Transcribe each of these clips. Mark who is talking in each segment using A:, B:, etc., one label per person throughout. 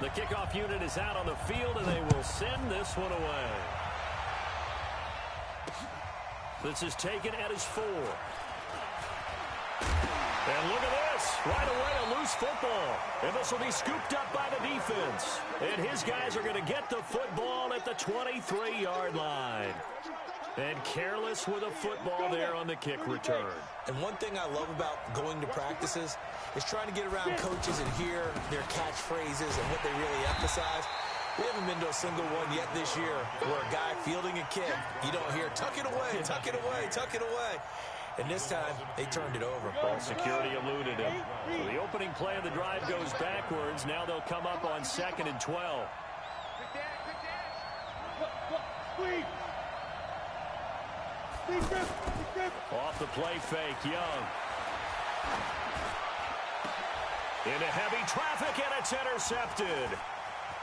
A: The kickoff unit is out on the field, and they will send this one away. This is taken at his 4. And look at this. Right away, a loose football. And this will be scooped up by the defense. And his guys are going to get the football at the 23-yard line. And careless with a football there on the kick return.
B: And one thing I love about going to practices is trying to get around coaches and hear their catchphrases and what they really emphasize. We haven't been to a single one yet this year where a guy fielding a kick, you don't hear, tuck it away, tuck it away, tuck it away. And this time, they turned it over.
A: Ball security eluded him. So the opening play of the drive goes backwards. Now they'll come up on 2nd and 12. Off the play fake, Young. Into heavy traffic, and it's intercepted.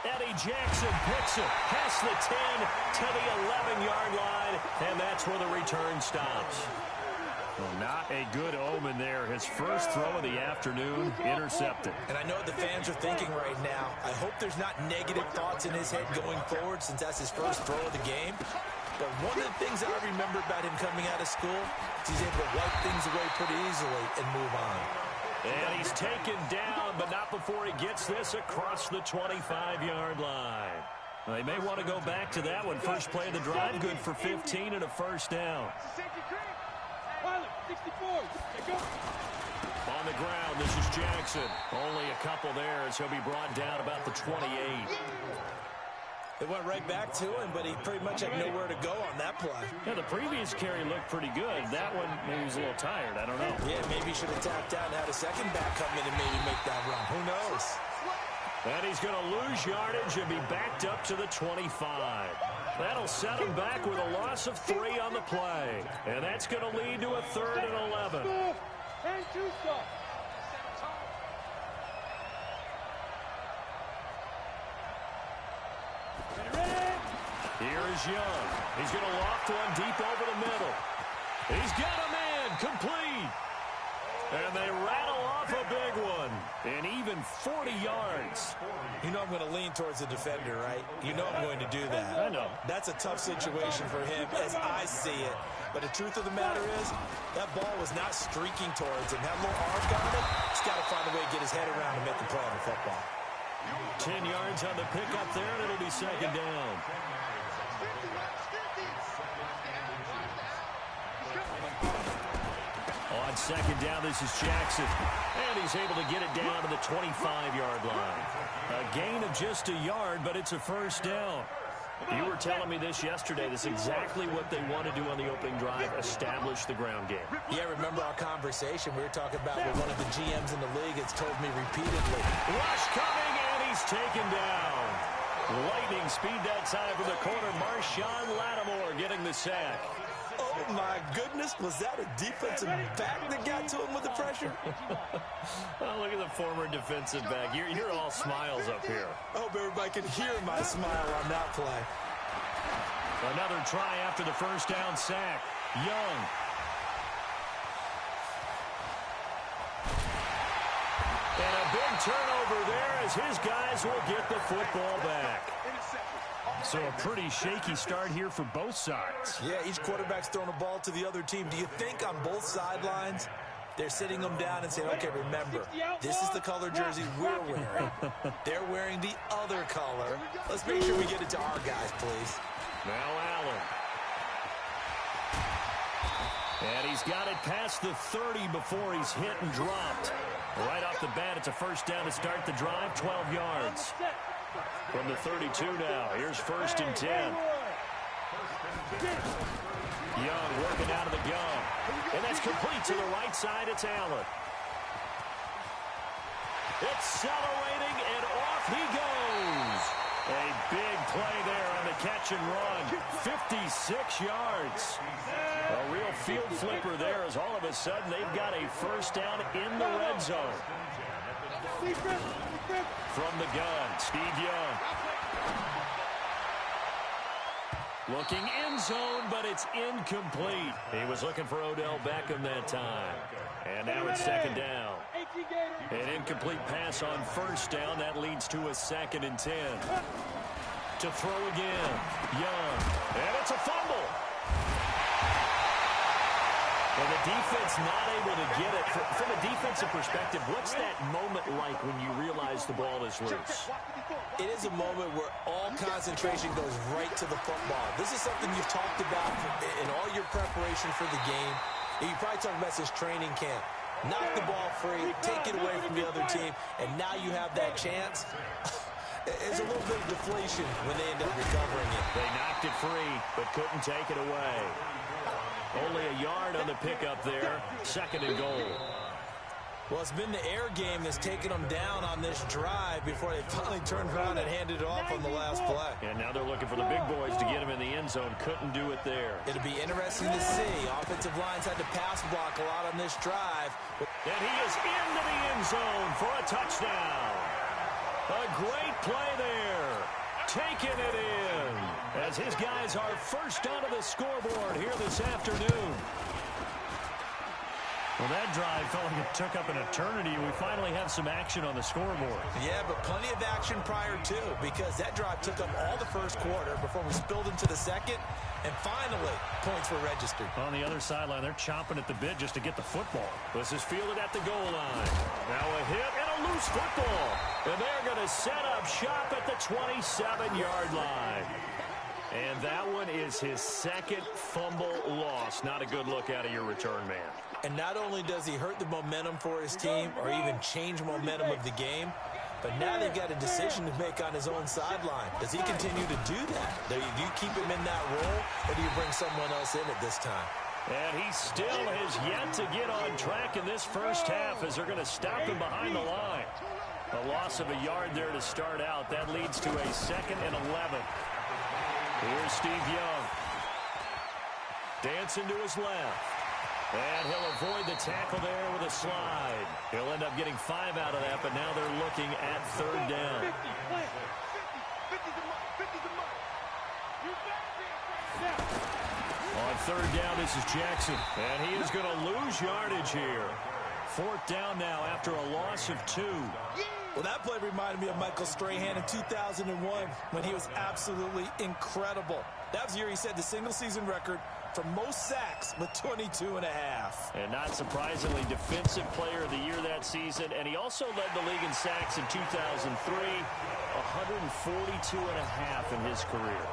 A: Eddie Jackson picks it past the 10 to the 11-yard line, and that's where the return stops. Well, not a good omen there. His first throw of the afternoon, intercepted.
B: And I know what the fans are thinking right now. I hope there's not negative thoughts in his head going forward since that's his first throw of the game. But one of the things that I remember about him coming out of school is he's able to wipe things away pretty easily and move on.
A: And he's taken down, but not before he gets this across the 25-yard line. They may want to go back to that one. First play of the drive, good for 15 and a first down. On the ground, this is Jackson. Only a couple there as he'll be brought down about the 28.
B: They went right back to him, but he pretty much had nowhere to go on that play.
A: Yeah, the previous carry looked pretty good. That one, maybe he was a little tired. I don't know.
B: Yeah, maybe he should have tapped out and had a second back come in and maybe make that run. Who knows?
A: And he's going to lose yardage and be backed up to the 25. That'll set him back with a loss of 3 on the play. And that's going to lead to a 3rd and 11. Here is Young. He's going to loft one deep over the middle. He's got a man complete. And they rattle off a big one. And even 40 yards.
B: You know I'm going to lean towards the defender, right? You know I'm going to do that.
A: I know.
B: That's a tough situation for him as I see it. But the truth of the matter is, that ball was not streaking towards him. That little arm got it. He's got to find a way to get his head around and make the play on the football.
A: 10 yards on the pickup there, and it'll be 2nd down. On 2nd down, this is Jackson. And he's able to get it down to the 25-yard line. A gain of just a yard, but it's a first down. You were telling me this yesterday. This is exactly what they want to do on the opening drive, establish the ground game.
B: Yeah, remember our conversation. We were talking about what one of the GMs in the league has told me repeatedly.
A: Rush coming, and he's taken down. Lightning speed that time from the corner. Marshawn Lattimore getting the sack.
B: Oh, my goodness. Was that a defensive back that got to him with the pressure?
A: Oh, look at the former defensive back. You're all smiles up here.
B: I hope everybody can hear my smile on that play.
A: Another try after the first down sack. Young. And a big turnover there as his guys will get the football back. So a pretty shaky start here for both sides.
B: Yeah, each quarterback's throwing a ball to the other team. Do you think on both sidelines they're sitting them down and saying, okay, remember, this is the color jersey we're wearing. They're wearing the other color. Let's make sure we get it to our guys, please.
A: Now Allen. And he's got it past the 30 before he's hit and dropped. Right off the bat, it's a first down to start the drive, 12 yards. From the 32 now, here's 1st and 10. Young working out of the gun. And that's complete to the right side. It's Allen. Accelerating, and off he goes. A big play there on the catch and run. 56 yards. A real field flipper there as all of a sudden they've got a first down in the red zone. From the gun, Steve Young. Looking end zone, but it's incomplete. He was looking for Odell Beckham that time. And now it's second down. An incomplete pass on first down. That leads to a 2nd and 10. To throw again. Young. And it's a fumble. And the defense not able to get it. From a defensive perspective, what's that moment like when you realize the ball is loose?
B: It is a moment where all concentration goes right to the football. This is something you've talked about in all your preparation for the game. You probably talked about since training camp. Knock the ball free, take it away from the other team, and now you have that chance. It's a little bit of deflation when they end up recovering it.
A: They knocked it free, but couldn't take it away. Only a yard on the pickup there. 2nd and goal.
B: Well, it's been the air game that's taken them down on this drive before they finally turned around and handed it off on the last play.
A: And now they're looking for the big boys to get him in the end zone. Couldn't do it there.
B: It'll be interesting to see. Offensive lines had to pass block a lot on this drive.
A: And he is into the end zone for a touchdown. A great play there. Taking it in as his guys are first onto the scoreboard here this afternoon. Well, that drive felt like it took up an eternity. We finally have some action on the scoreboard.
B: Yeah, but plenty of action prior to, because that drive took up all the first quarter before we spilled into the second, and finally, points were registered.
A: On the other sideline, they're chomping at the bit just to get the football. This is fielded at the goal line. Now a hit and a loose football. And they're going to set up shop at the 27-yard line. And that one is his 2nd fumble loss. Not a good look out of your return man.
B: And not only does he hurt the momentum for his team or even change momentum of the game, but now they've got a decision to make on his own sideline. Does he continue to do that? Do you keep him in that role, or do you bring someone else in at this time?
A: And he still has yet to get on track in this first half as they're going to stop him behind the line. A loss of a yard there to start out. That leads to a 2nd and 11. Here's Steve Young. Dancing to his left. And he'll avoid the tackle there with a slide. He'll end up getting 5 out of that, but now they're looking at 3rd down. On 3rd down, this is Jackson. And he is going to lose yardage here. 4th down now after a loss of 2.
B: Well, that play reminded me of Michael Strahan in 2001 when he was absolutely incredible. That was the year he set the single-season record for most sacks with 22 and a half.
A: And not surprisingly, Defensive Player of the Year that season. And he also led the league in sacks in 2003, 142 and a half in his career.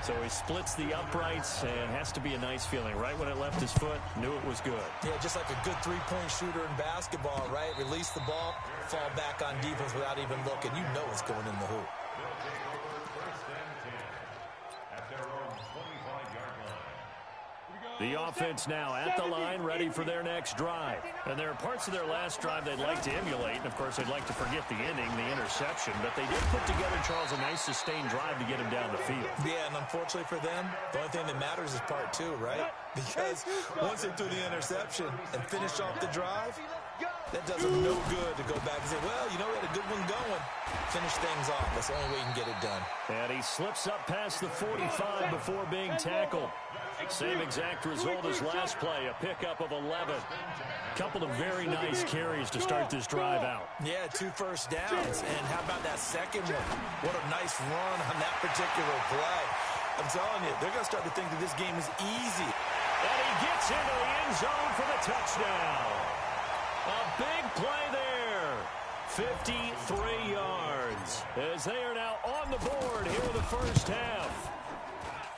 A: So he splits the uprights, and has to be a nice feeling. Right when it left his foot, knew it was good.
B: Yeah, just like a good three-point shooter in basketball, right? Release the ball, fall back on defense without even looking. You know it's going in the hoop.
A: The offense now at the line, ready for their next drive. And there are parts of their last drive they'd like to emulate. And, of course, they'd like to forget the ending, the interception. But they did put together, Charles, a nice sustained drive to get him down the field.
B: Yeah, and unfortunately for them, the only thing that matters is part 2, right? Because once they threw the interception and finished off the drive, that does them no good to go back and say, well, you know, we had a good one going. Finish things off. That's the only way you can get it done.
A: And he slips up past the 45 before being tackled. Same exact result as last play, a pickup of 11. Couple of very nice carries to start this drive out.
B: Yeah, 2 first downs. And how about that second one? What a nice run on that particular play. I'm telling you, they're going to start to think that this game is easy.
A: And he gets into the end zone for the touchdown. A big play there. 53 yards as they are now on the board here in the first half.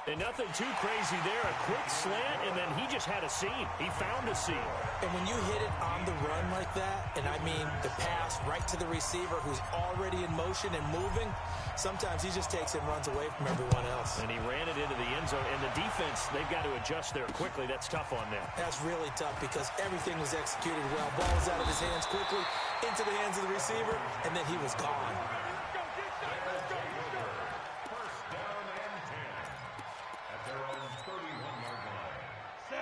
A: And nothing too crazy there. A quick slant, and then he just had a seam. He found a seam.
B: And when you hit it on the run like that, and I mean the pass right to the receiver who's already in motion and moving, sometimes he just takes it and runs away from everyone else.
A: And he ran it into the end zone. And the defense, they've got to adjust there quickly. That's tough on them.
B: That's really tough because everything was executed well. Ball was out of his hands quickly, into the hands of the receiver, and then he was gone.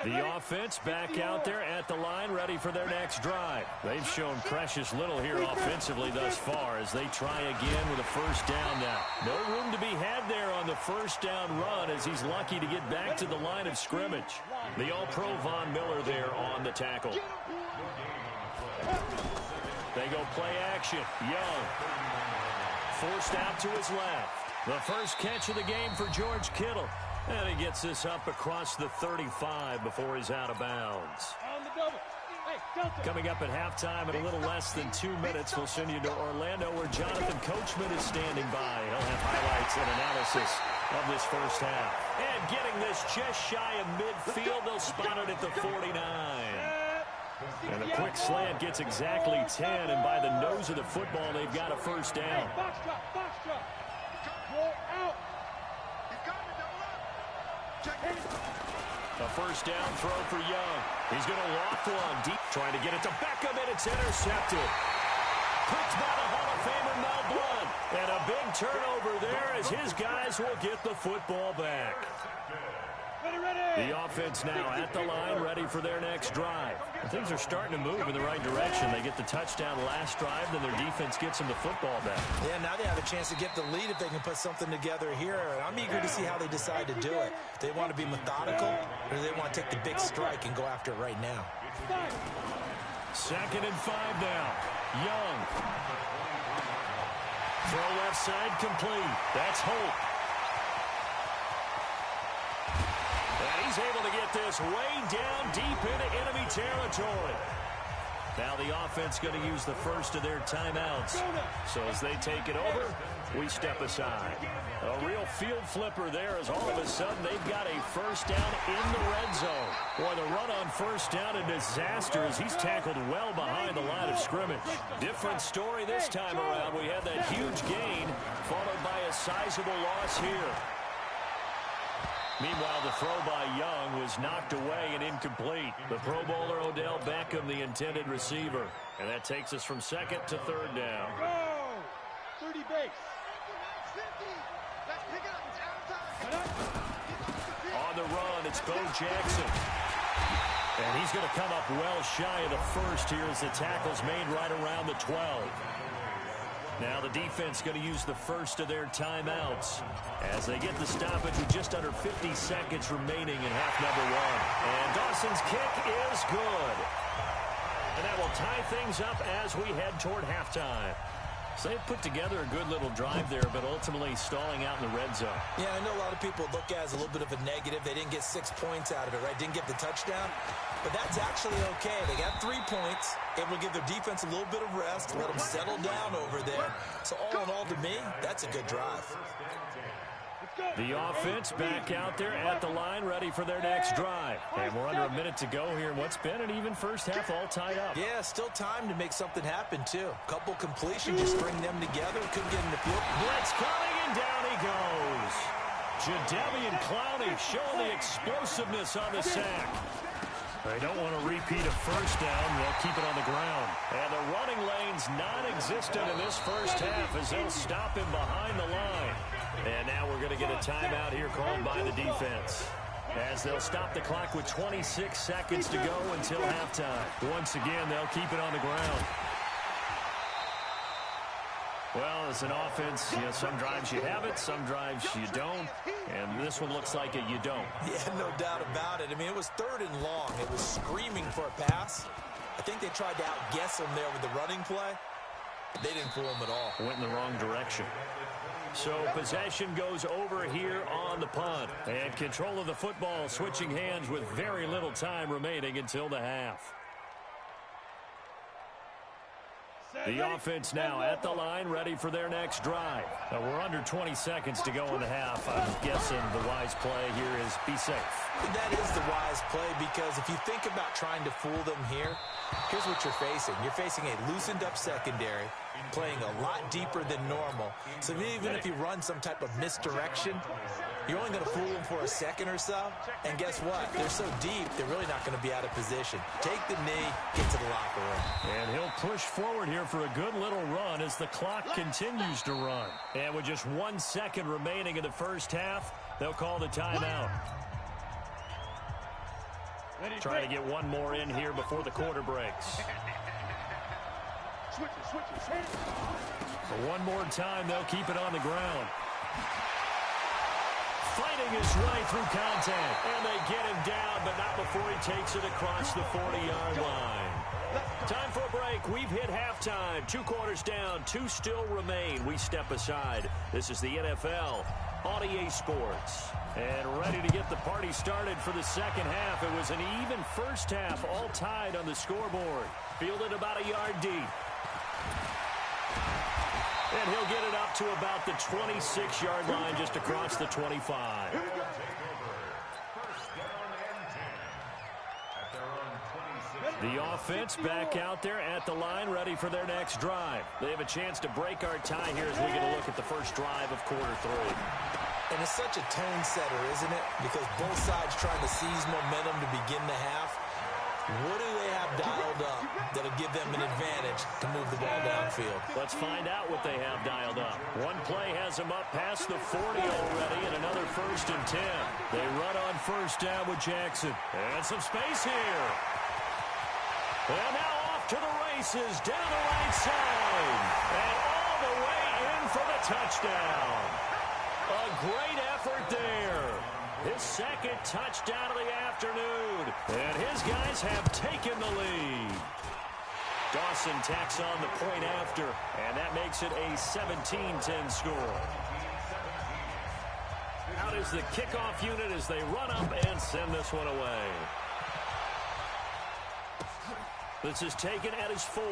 A: The offense back out there at the line, ready for their next drive. They've shown precious little here offensively thus far as they try again with a first down now. No room to be had there on the first down run as he's lucky to get back to the line of scrimmage. The All-Pro Von Miller there on the tackle. They go play action. Young. Forced out to his left. The first catch of the game for George Kittle. And he gets this up across the 35 before he's out of bounds. Coming up at halftime in a little less than 2 minutes, we'll send you to Orlando where Jonathan Coachman is standing by. He'll have highlights and analysis of this first half. And getting this just shy of midfield, they'll spot it at the 49. And a quick slant gets exactly 10, and by the nose of the football, they've got a first down. A first down throw for Young. He's going to loft one deep, trying to get it to Beckham, and it's intercepted. Picked by the Hall of Famer Mel Blount. And a big turnover there as his guys will get the football back. The offense now at the line, ready for their next drive. Things are starting to move in the right direction. They get the touchdown last drive, then their defense gets them the football back.
B: Yeah, now they have a chance to get the lead if they can put something together here. And I'm eager to see how they decide to do it. Do they want to be methodical, or do they want to take the big strike and go after it right now?
A: 2nd and 5 now. Young. Throw left side complete. That's Holt. And he's able to get this way down deep into enemy territory. Now the offense going to use the first of their timeouts. So as they take it over, we step aside. A real field flipper there as all of a sudden they've got a first down in the red zone. Boy, the run on first down a disaster as he's tackled well behind the line of scrimmage. Different story this time around. We had that huge gain followed by a sizable loss here. Meanwhile, the throw by Young was knocked away and incomplete. The Pro Bowler Odell Beckham, the intended receiver. And that takes us from 2nd to 3rd down.
C: Go! 30 base.
A: On the run, it's Bo Jackson. And he's going to come up well shy of the first here as the tackle's made right around the 12. Now the defense going to use the first of their timeouts as they get the stoppage with just under 50 seconds remaining in half number 1. And Dawson's kick is good. And that will tie things up as we head toward halftime. So they put together a good little drive there, but ultimately stalling out in the red zone.
B: Yeah, I know a lot of people look at it as a little bit of a negative. They didn't get 6 points out of it, right? Didn't get the touchdown. But that's actually okay. They got 3 points, able to give their defense a little bit of rest, let them settle down over there. So all in all, to me, that's a good drive.
A: The offense back out there at the line, ready for their next drive. And we're under a minute to go here in what's been an even first half, all tied up.
B: Yeah, still time to make something happen, too. Couple completions, just string them together. Couldn't get in the field.
A: Blitz coming, and down he goes. Jadeveon Clowney showing the explosiveness on the sack. They don't want to repeat a first down. They'll keep it on the ground. And the running lane's non-existent in this first half as they'll stop him behind the line. And now we're going to get a timeout here called by the defense as they'll stop the clock with 26 seconds to go until halftime. Once again, they'll keep it on the ground. Well, as an offense, you know, some drives you have it, some drives you don't. And this one looks like a you don't.
B: Yeah, no doubt about it. I mean, it was 3rd and long. It was screaming for a pass. I think they tried to outguess him there with the running play. They didn't fool him at all.
A: Went in the wrong direction. So possession goes over here on the punt. And control of the football switching hands with very little time remaining until the half. The offense now at the line, ready for their next drive. We're under 20 seconds to go in the half. I'm guessing the wise play here is be safe.
B: That is the wise play because if you think about trying to fool them here, here's what you're facing. You're facing a loosened up secondary, playing a lot deeper than normal. So even if you run some type of misdirection, you're only going to fool them for a second or so. And guess what? They're so deep, they're really not going to be out of position. Take the knee, get to the locker room.
A: And he'll push forward here for a good little run as the clock continues to run. And with just 1 second remaining in the first half, they'll call the timeout. Trying to get one more in here before the quarter breaks.
C: Switch it.
A: For one more time, they'll keep it on the ground. Fighting his way through contact. And they get him down, but not before he takes it across the 40-yard line. Time for a break. We've hit halftime. 2 quarters down. 2 still remain. We step aside. This is the NFL on EA Sports. And ready to get the party started for the second half. It was an even first half, all tied on the scoreboard. Fielded about a yard deep. And he'll get it up to about the 26-yard line, just across the 25. The offense back out there at the line, ready for their next drive. They have a chance to break our tie here as we get a look at the first drive of quarter 3.
B: And it's such a tone setter, isn't it? Because both sides trying to seize momentum to begin the half. What do they have dialed up that'll give them an advantage to move the ball downfield?
A: Let's find out what they have dialed up. One play has them up past the 40 already, and another 1st and 10. They run on first down with Jackson. And some space here. And now off to the races, down the right side. And all the way in for the touchdown. A great effort there. His second touchdown of the afternoon. And his guys have taken the lead. Dawson tacks on the point after. And that makes it a 17-10 score. Out is the kickoff unit as they run up and send this one away. This is taken at his 4.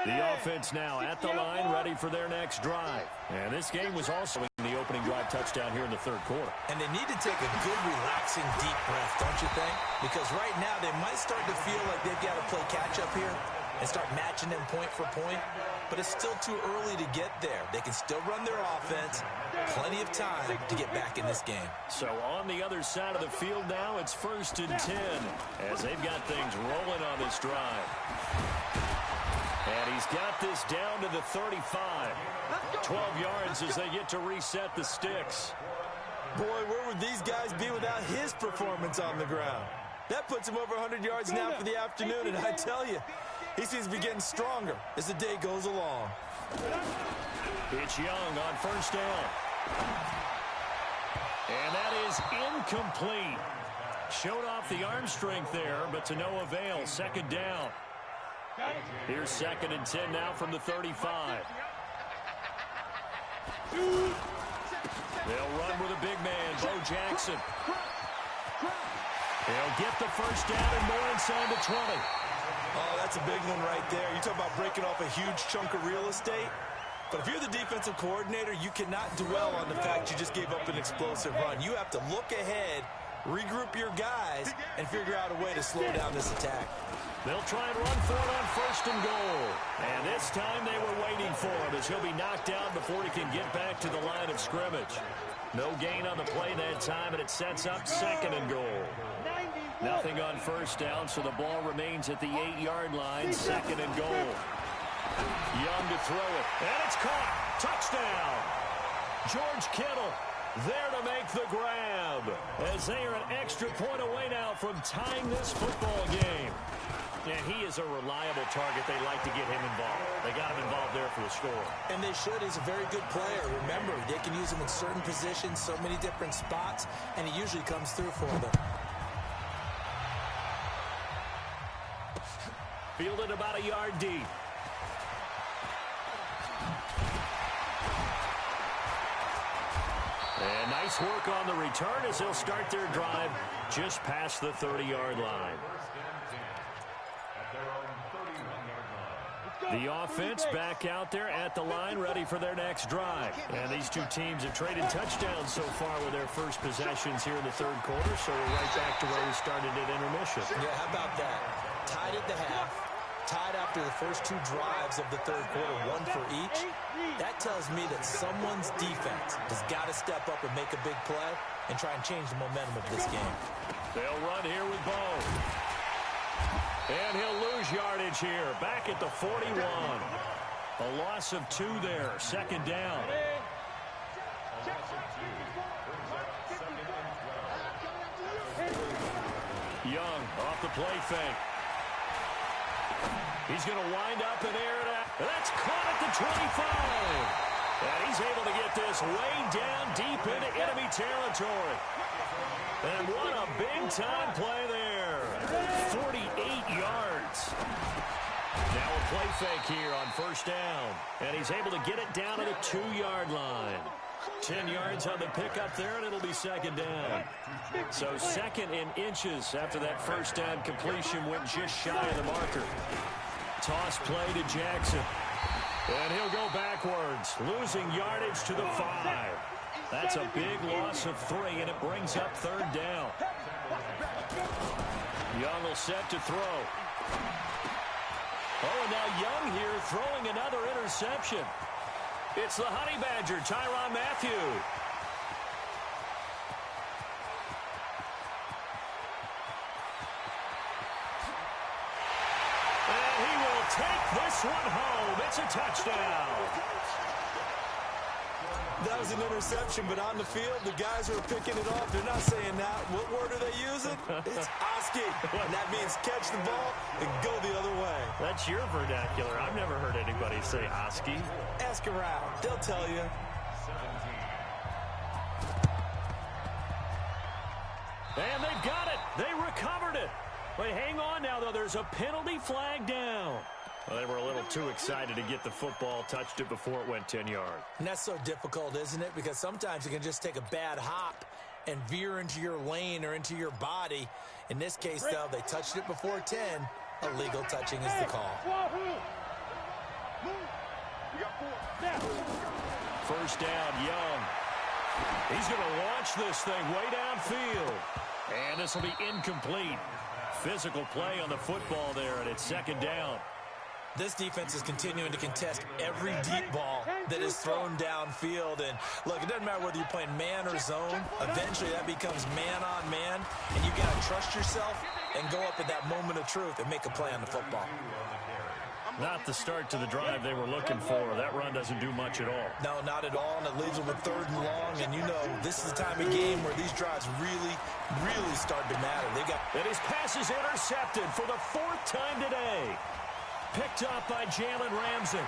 A: The offense now at the line, ready for their next drive. And this game was also in the opening drive touchdown here in the 3rd quarter.
B: And they need to take a good, relaxing, deep breath, don't you think? Because right now they might start to feel like they've got to play catch-up here and start matching them point for point. But it's still too early to get there. They can still run their offense. Plenty of time to get back in this game.
A: So on the other side of the field now, it's 1st and 10 as they've got things rolling on this drive. And he's got this down to the 35. 12 yards as they get to reset the sticks.
B: Boy, where would these guys be without his performance on the ground? That puts him over 100 yards now for the afternoon, and I tell you, he seems to be getting stronger as the day goes along.
A: It's Young on first down. And that is incomplete. Showed off the arm strength there, but to no avail. 2nd down. Here's 2nd and 10 now from the 35. They'll run with a big man, Bo Jackson. They'll get the first down and more inside the 20.
B: Oh, that's a big one right there. You talk about breaking off a huge chunk of real estate. But if you're the defensive coordinator, you cannot dwell on the fact you just gave up an explosive run. You have to look ahead, regroup your guys, and figure out a way to slow down this attack.
A: They'll try and run for it on 1st and goal. And this time they were waiting for him as he'll be knocked down before he can get back to the line of scrimmage. No gain on the play that time, and it sets up 2nd and goal. Nothing on first down, so the ball remains at the 8-yard line. 2nd and goal. Young to throw it, and it's caught. Touchdown. George Kittle there to make the grab as they are an extra point away now from tying this football game. And he is a reliable target. They like to get him involved. They got him involved there for the score.
B: And they should. He's a very good player. Remember, they can use him in certain positions, so many different spots, and he usually comes through for them.
A: Fielded about a yard deep. And nice work on the return as they'll start their drive just past the 30-yard line. The offense back out there at the line, ready for their next drive. And these two teams have traded touchdowns so far with their first possessions here in the 3rd quarter, so we're right back to where we started at intermission.
B: Yeah, how about that? Tied at the half, tied after the first 2 drives of the 3rd quarter, 1 for each. That tells me that someone's defense has got to step up and make a big play and try and change the momentum of this game.
A: They'll run here with Bo. And he'll lose yardage here. Back at the 41. A loss of 2 there. Second down. Young off the play fake. He's going to wind up and air it out. That's caught at the 25. And he's able to get this way down deep into enemy territory. And what a big-time play there. 48 yards. Now a play fake here on first down. And he's able to get it down to the 2-yard line. 10 yards on the pickup there, and it'll be second down. So second in inches after that first down completion went just shy of the marker. Toss play to Jackson. And he'll go backwards, losing yardage to the 5. That's a big loss of 3, and it brings up third down. Young will set to throw. Oh, and now Young here throwing another interception. It's the Honey Badger, Tyrann Mathieu. And he will take this one home. It's a touchdown.
B: That was an interception, but on the field, the guys who are picking it off, they're not saying that. What word are they using? It's Oski. And that means catch the ball and go the other way.
A: That's your vernacular. I've never heard anybody say Oski.
B: Ask around. They'll tell you.
A: And they've got it. They recovered it. But hang on now, though. There's a penalty flag down. Well, they were a little too excited to get the football, touched it before it went 10 yards.
B: And that's so difficult, isn't it? Because sometimes you can just take a bad hop and veer into your lane or into your body. In this case, though, they touched it before 10. Illegal touching is the call.
A: First down, Young. He's going to launch this thing way downfield. And this will be incomplete. Physical play on the football there, and it's second down.
B: This defense is continuing to contest every deep ball that is thrown downfield. And, look, it doesn't matter whether you're playing man or zone. Eventually, that becomes man-on-man. And you got to trust yourself and go up at that moment of truth and make a play on the football.
A: Not the start to the drive they were looking for. That run doesn't do much at all.
B: No, not at all, and it leaves them with third and long. And, you know, this is the time of game where these drives really, really start to matter.
A: And his pass is intercepted for the 4th time today. Picked up by Jalen Ramsey.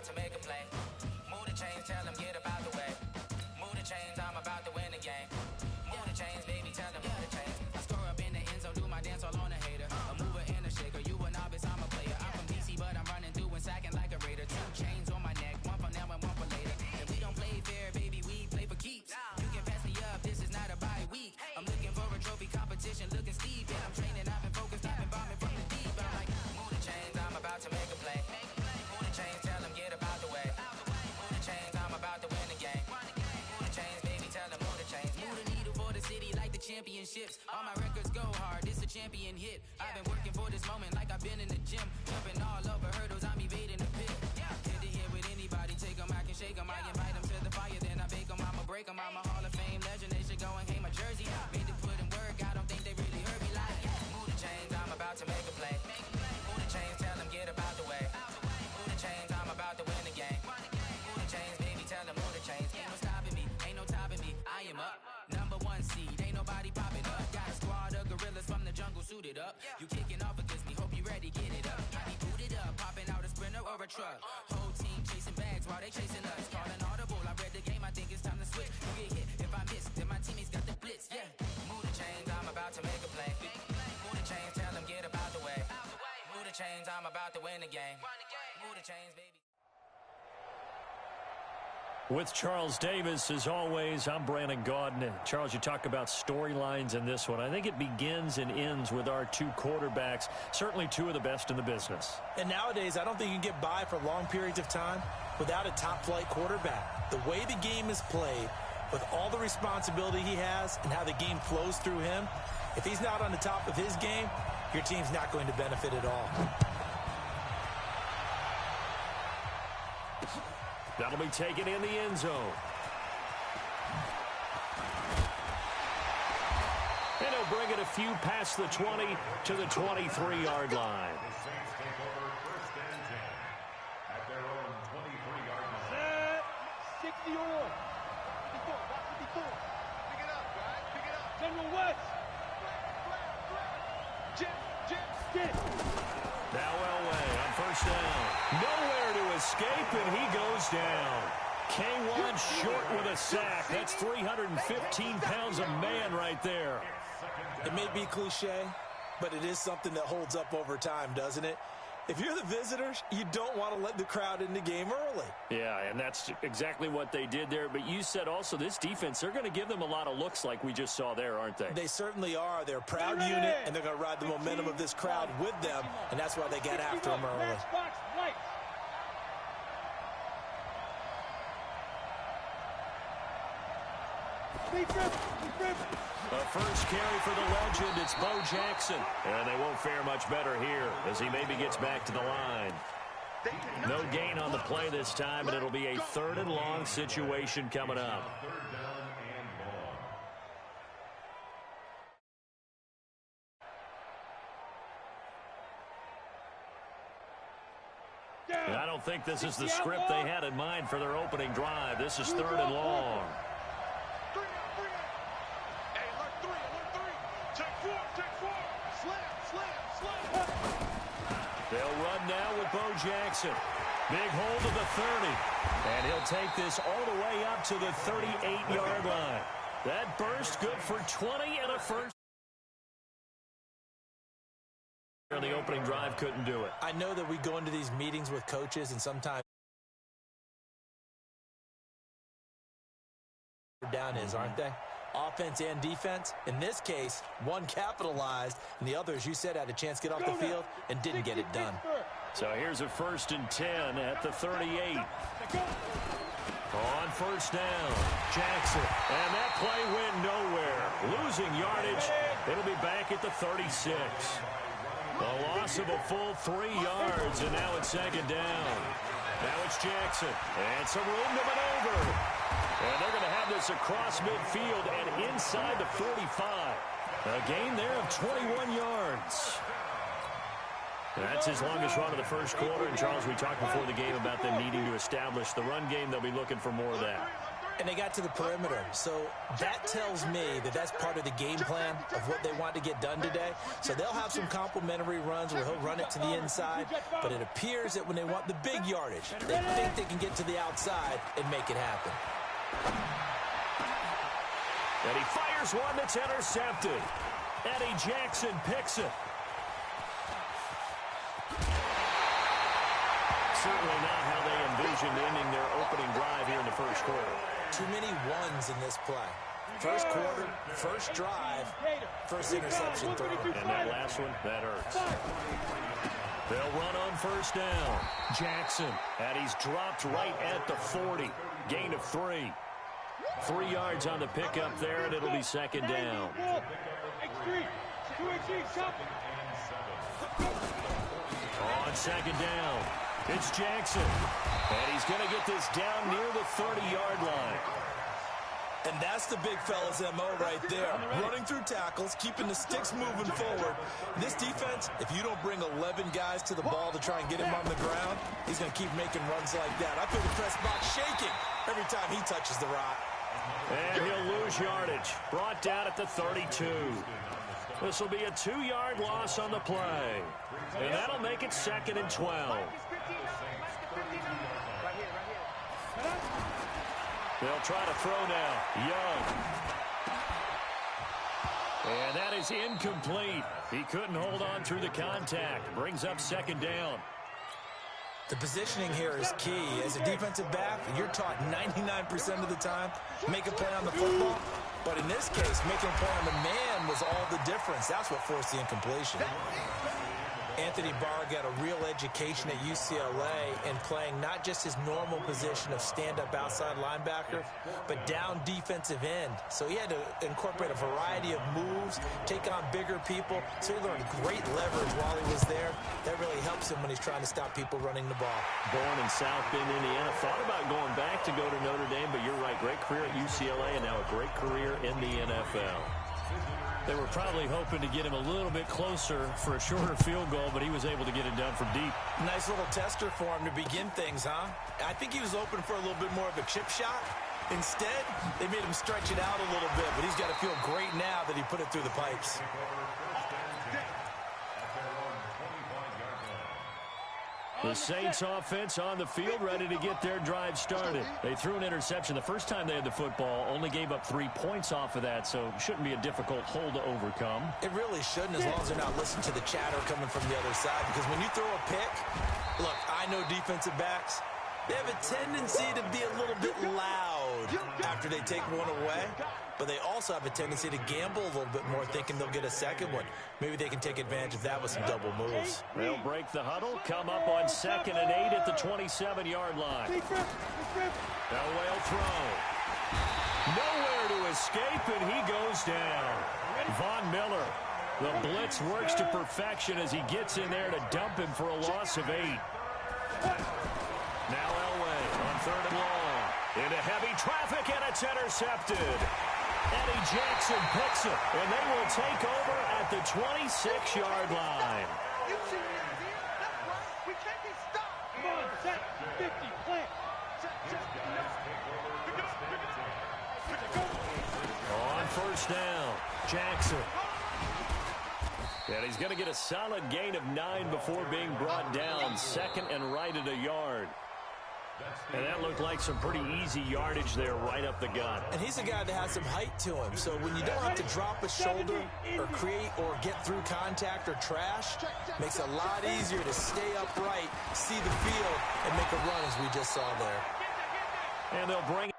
D: To make a play. Move the chains, tell them get up out the way. Move the chains, I'm about to win the game. Move the chains, baby, tell them move the chains. I score up in the end zone, do my dance all on a hater. A mover and a shaker, you a novice, I'm a player. I'm from DC, but I'm running through and sacking like a raider. 2 chains on my neck, one for now and one for later. And we don't play fair, baby, we play for keeps. You can pass me up, this is not a bye week. I'm looking for a trophy competition, looking steep. And I'm training, I've been focused, I've been bombing from the deep. I'm like, move the chains, I'm about to make a play. Move the chains, tell them get up out the way. Move the chains, I'm about to win the game. Move the chains, baby, tell them move the chains. Move the needle for the city like the championships. All my records go hard, this a champion hit. I've been working for this moment like I've been in the gym. Jumping all over hurdles, I'm evading the pit. Head to head with anybody, take them, I can shake them. I invite them to the fire, then I bake them. I'ma break them, I'm a Hall of Fame legend. They should go and hang my jersey. Made to put in work, I don't think they really heard me like. Move the chains, I'm about to make a play. Move the chains, tell them get up out the way. Move the chains, I'm about to win the game. Move the chains, baby, tell them move the chains. Ain't no stopping me, ain't no topping me. I am up, number 1 seed, ain't nobody popping up. Got a squad of gorillas from the jungle suited up. You kicking off against me, hope you ready, get it up. I be booted up, popping out a sprinter or a truck. Whole team chasing bags while they chasing us. Calling audible, I read the game, I think it's time to switch. You get hit, if I miss, then my teammates got the blitz, yeah. Move the chains, I'm about to make a play. Move the chains, tell them get up out the way. Move the chains, I'm about to win the game. Move the chains, baby.
A: With Charles Davis, as always, I'm Brandon Gaudin. Charles, you talk about storylines in this one. I think it begins and ends with our two quarterbacks, certainly two of the best in the business.
B: And nowadays, I don't think you can get by for long periods of time without a top-flight quarterback. The way the game is played, with all the responsibility he has and how the game flows through him, if he's not on the top of his game, your team's not going to benefit at all.
A: That'll be taken in the end zone. And he'll bring it a few past the 20 to the 23-yard line.
C: At their own 23-yard line. 60 on. 54. Pick it up, guys. Pick it up. General West. Jet.
A: Now Elway on first down. Nowhere to escape, and he goes down. K1 short with a sack. That's 315 pounds of man right there.
B: It may be cliche, but it is something that holds up over time, doesn't it? If you're the visitors, you don't want to let the crowd in the game early.
A: Yeah, and that's exactly what they did there. But you said also this defense, they're going to give them a lot of looks like we just saw there, aren't they?
B: They certainly are. They're a proud unit, and they're going to ride the momentum of this crowd with them, and that's why they get after them early.
A: The first carry for the legend, it's Bo Jackson. And they won't fare much better here as he maybe gets back to the line. No gain on the play this time, and it'll be a 3rd and long situation coming up. And I don't think this is the script they had in mind for their opening drive. This is 3rd and long. They'll run now with Bo Jackson. Big hold of the 30. And he'll take this all the way up to the 38-yard line. That burst good for 20 and a first. The opening drive couldn't do it.
B: I know that we go into these meetings with coaches and sometimes down is, aren't they? Offense and defense. In this case, one capitalized, and the other, as you said, had a chance to get off the field and didn't get it done.
A: So here's a 1st and 10 at the 38. On first down, Jackson. And that play went nowhere. Losing yardage. It'll be back at the 36. A loss of a full 3 yards, and now it's 2nd down. Now it's Jackson. And some room to maneuver. And they're going to have this across midfield and inside the 45. A gain there of 21 yards. That's his longest run of the first quarter. And, Charles, we talked before the game about them needing to establish the run game. They'll be looking for more of that.
B: And they got to the perimeter. So that tells me that that's part of the game plan of what they want to get done today. So they'll have some complimentary runs where he'll run it to the inside. But it appears that when they want the big yardage, they think they can get to the outside and make it happen.
A: And he fires one that's intercepted. Eddie Jackson picks it. Certainly not how they envisioned ending their opening drive here in the first quarter.
B: Too many ones in this play. First quarter, first drive, first interception thrown.
A: And that last one, that hurts. They'll run on first down. Jackson, and he's dropped right at the 40. Gain of 3. 3 yards on the pickup there, and it'll be 2nd down. On 2nd down, it's Jackson. And he's going to get this down near the 30-yard line.
B: And that's the big fella's MO right there. Running through tackles, keeping the sticks moving forward. This defense, if you don't bring 11 guys to the ball to try and get him on the ground, he's going to keep making runs like that. I feel the press box shaking every time he touches the rock.
A: And he'll lose yardage. Brought down at the 32. This will be a 2-yard loss on the play. And that'll make it 2nd and 12. They'll try to throw now. Young. And that is incomplete. He couldn't hold on through the contact. Brings up 2nd down.
B: The positioning here is key. As a defensive back, you're taught 99% of the time, make a play on the football. But in this case, making a play on the man was all the difference. That's what forced the incompletion. Anthony Barr got a real education at UCLA in playing not just his normal position of stand-up outside linebacker, but down defensive end. So he had to incorporate a variety of moves, take on bigger people. So he learned great leverage while he was there. That really helps him when he's trying to stop people running the ball.
A: Born in South Bend, Indiana. Thought about going back to go to Notre Dame, but you're right. Great career at UCLA and now a great career in the NFL. They were probably hoping to get him a little bit closer for a shorter field goal, but he was able to get it done from deep.
B: Nice little tester for him to begin things, huh? I think he was open for a little bit more of a chip shot. Instead, they made him stretch it out a little bit, but he's got to feel great now that he put it through the pipes.
A: The Saints offense on the field, ready to get their drive started. They threw an interception the first time they had the football, only gave up 3 points off of that, so it shouldn't be a difficult hole to overcome.
B: It really shouldn't, as long as they're not listening to the chatter coming from the other side, because when you throw a pick, look, I know defensive backs, they have a tendency to be a little bit loud after they take one away, but they also have a tendency to gamble a little bit more, thinking they'll get a second one. Maybe they can take advantage of that with some double moves.
A: They'll break the huddle, come up on 2nd and 8 at the 27-yard line. Elway throw. Nowhere to escape, and he goes down. Von Miller. The blitz works to perfection as he gets in there to dump him for a loss of 8. Now Elway on 3rd and long. Into heavy traffic, and it's intercepted. Eddie Jackson picks it, and they will take over at the 26-yard line.
C: You see me out here? That's right. We can't be stopped. Come on, set, 50, plant.
A: On 1st down, Jackson. And he's going to get a solid gain of 9 before being brought down. 2nd and right at a yard. And that looked like some pretty easy yardage there right up the gut.
B: And he's a guy that has some height to him. So when you don't have to drop a shoulder or create or get through contact or trash, makes it a lot easier to stay upright, see the field, and make a run as we just saw there.
A: And they'll bring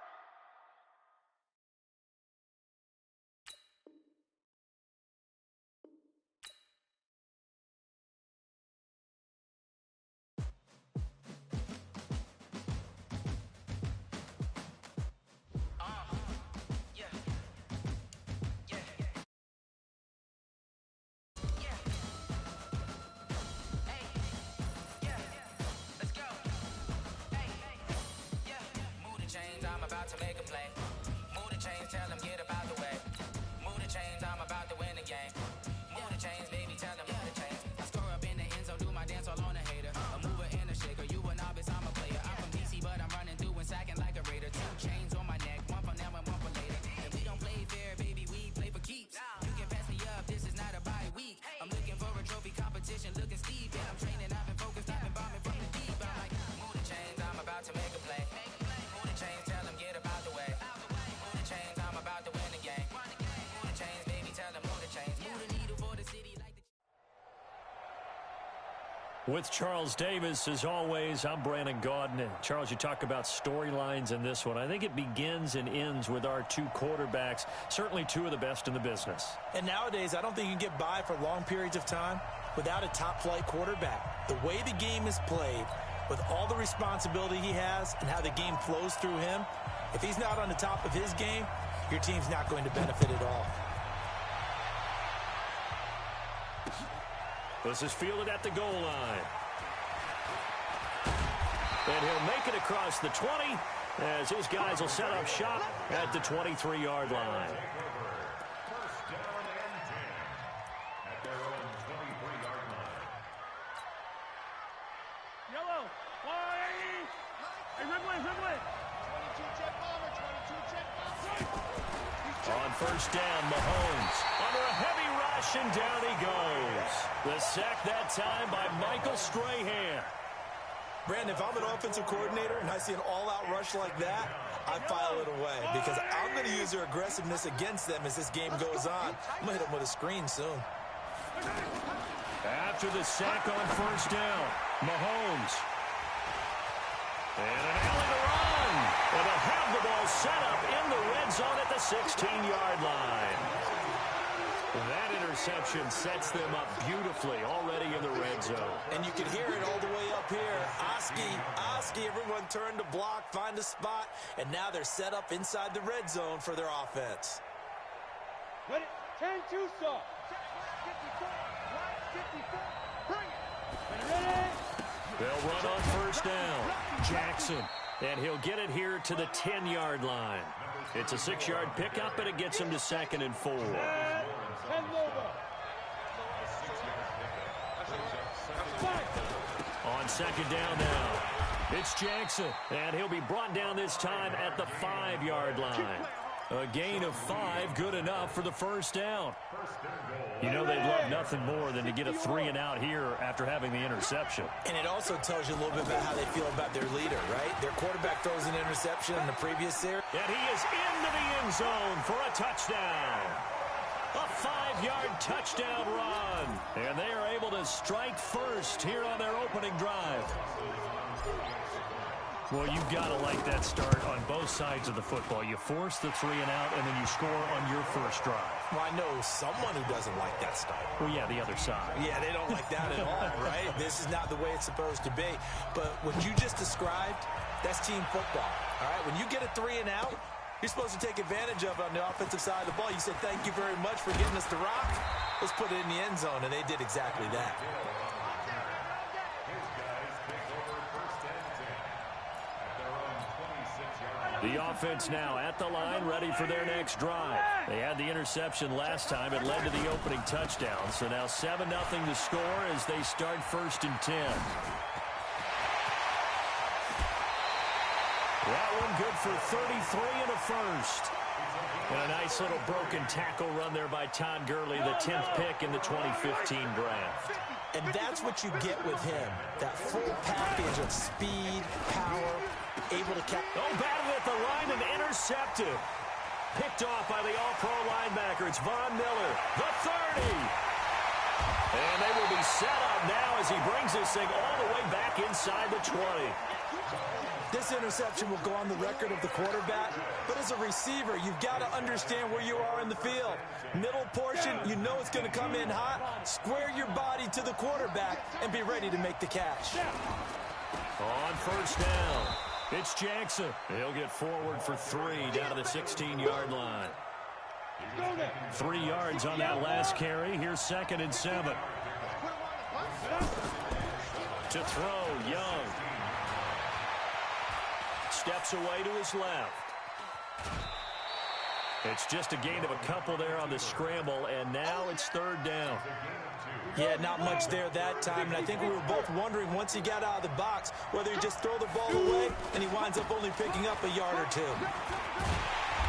D: about to make a play. Move the chains, tell them get about the way. Move the chains, I'm about to win the game. Move the chains, baby, tell them move the chains. I score up in the end zone, do my dance all on a hater. A mover and a shaker, you a novice, I'm a player. I'm from DC, but I'm running through and sacking like a raider. 2 chains on my neck, one for now and one for later. If we don't play fair, baby, we play for keeps. You can pass me up, this is not a bye week. I'm looking for a trophy competition, looking steep. And I'm training, I've been focused, I've been bombing from the deep. I'm like, move the chains, I'm about to make a play. Move the chains, tell them get about the way. Move the chains, I'm about to win the game. Move the chains, baby, tell them move the chains. Move the needle for the city like the...
A: With Charles Davis, as always, I'm Brandon Gaudin. And Charles, you talk about storylines in this one. I think it begins and ends with our 2 quarterbacks, certainly 2 of the best in the business.
B: And nowadays, I don't think you can get by for long periods of time without a top-flight quarterback. The way the game is played, with all the responsibility he has and how the game flows through him, if he's not on the top of his game, your team's not going to benefit at all.
A: This is fielded at the goal line. And he'll make it across the 20 as his guys will set up shop at the 23-yard line.
C: First down and 10 at their own 23-yard line.
E: Yellow, play! Hey, Ridley, Ridley!
C: 22 jet bomber, 22 jet bomber.
A: On first down, Mahomes under a heavy rush, and down he goes. The sack that time by Michael Strahan.
B: Brandon, if I'm an offensive coordinator and I see an all-out rush like that, I file it away because I'm going to use their aggressiveness against them as this game goes on. I'm going to hit them with a screen soon.
A: After the sack on first down, Mahomes And an alley to run. And they'll have the ball set up in the red zone at the 16-yard line. That interception sets them up beautifully already in the red zone.
B: And you can hear it all the way up here. Oski, everyone turned to block, find a spot, and now they're set up inside the red zone for their offense.
E: Ready? 10-2, sir. 54, 54, bring it. Ready?
A: They'll run on first down. Jackson. And he'll get it here to the 10-yard line. It's a 6-yard pickup, and it gets him to 2nd and 4. On 2nd down now, it's Jackson, and he'll be brought down this time at the 5-yard line. A gain of 5, good enough for the first down. You know they'd love nothing more than to get a 3-and-out here after having the interception.
B: And it also tells you a little bit about how they feel about their leader, right? Their quarterback throws an interception in the previous series.
A: And he is into the end zone for a touchdown. A 5-yard touchdown run. And they are able to strike first here on their opening drive. Well, you've got to like that start on both sides of the football. You force the 3-and-out, and then you score on your first drive.
B: Well, I know someone who doesn't like that start.
A: Well, yeah, the other side.
B: Yeah, they don't like that at all, right? This is not the way it's supposed to be. But what you just described, that's team football, all right? When you get a 3-and-out, you're supposed to take advantage of it on the offensive side of the ball. You said, thank you very much for getting us the rock. Let's put it in the end zone, and they did exactly that.
A: The offense now at the line, ready for their next drive. They had the interception last time. It led to the opening touchdown. So now 7-0 to score as they start 1st and 10. That one good for 33 and a first. And a nice little broken tackle run there by Todd Gurley, the 10th pick in the 2015 draft.
B: And that's what you get with him, that full package of speed, power, able to catch.
A: Oh, batted at the line and intercepted. Picked off by the all-pro linebacker. It's Von Miller, the 30. And they will be set up now as he brings this thing all the way back inside the 20.
B: This interception will go on the record of the quarterback, but as a receiver, you've got to understand where you are in the field. Middle portion, you know it's going to come in hot. Square your body to the quarterback and be ready to make the catch.
A: On first down, it's Jackson. He'll get forward for 3 down to the 16-yard line. 3 yards on that last carry. Here's 2nd and 7. To throw, Young. Steps away to his left. It's just a gain of a couple there on the scramble, and now it's 3rd down.
B: Yeah, not much there that time, and I think we were both wondering once he got out of the box whether he'd just throw the ball away, and he winds up only picking up a yard or 2.